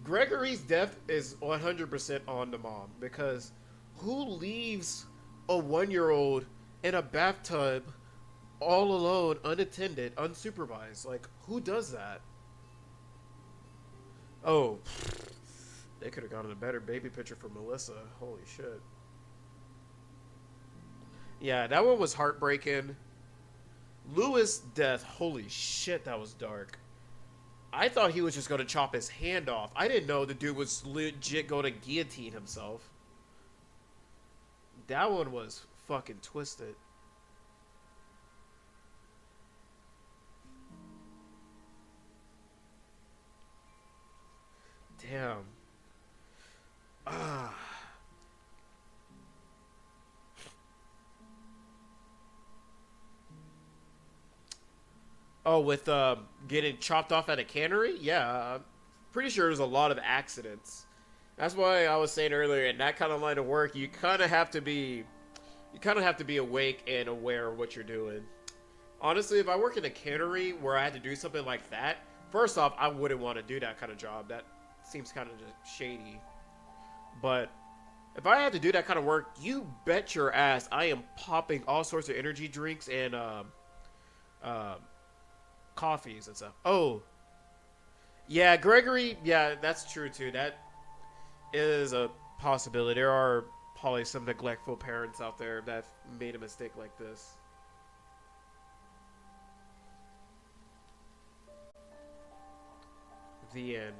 Gregory's death is 100% on the mom. Because who leaves a 1-year-old in a bathtub all alone, unattended, unsupervised? Like, who does that? Oh, They could have gotten a better baby picture for Melissa. Holy shit. Yeah, that one was heartbreaking. Lewis' death, holy shit, that was dark. I thought he was just going to chop his hand off. I didn't know the dude was legit going to guillotine himself. That one was fucking twisted. Damn. Ah. Oh, with getting chopped off at a cannery? Yeah, I'm pretty sure there's a lot of accidents. That's why I was saying earlier, in that kind of line of work, you kind of have to be awake and aware of what you're doing. Honestly, if I work in a cannery where I had to do something like that, first off, I wouldn't want to do that kind of job. That seems kind of just shady. But if I had to do that kind of work, you bet your ass I am popping all sorts of energy drinks and coffees and stuff. Oh, yeah, Gregory. Yeah, that's true too. That is a possibility. There are probably some neglectful parents out there that made a mistake like this. The end.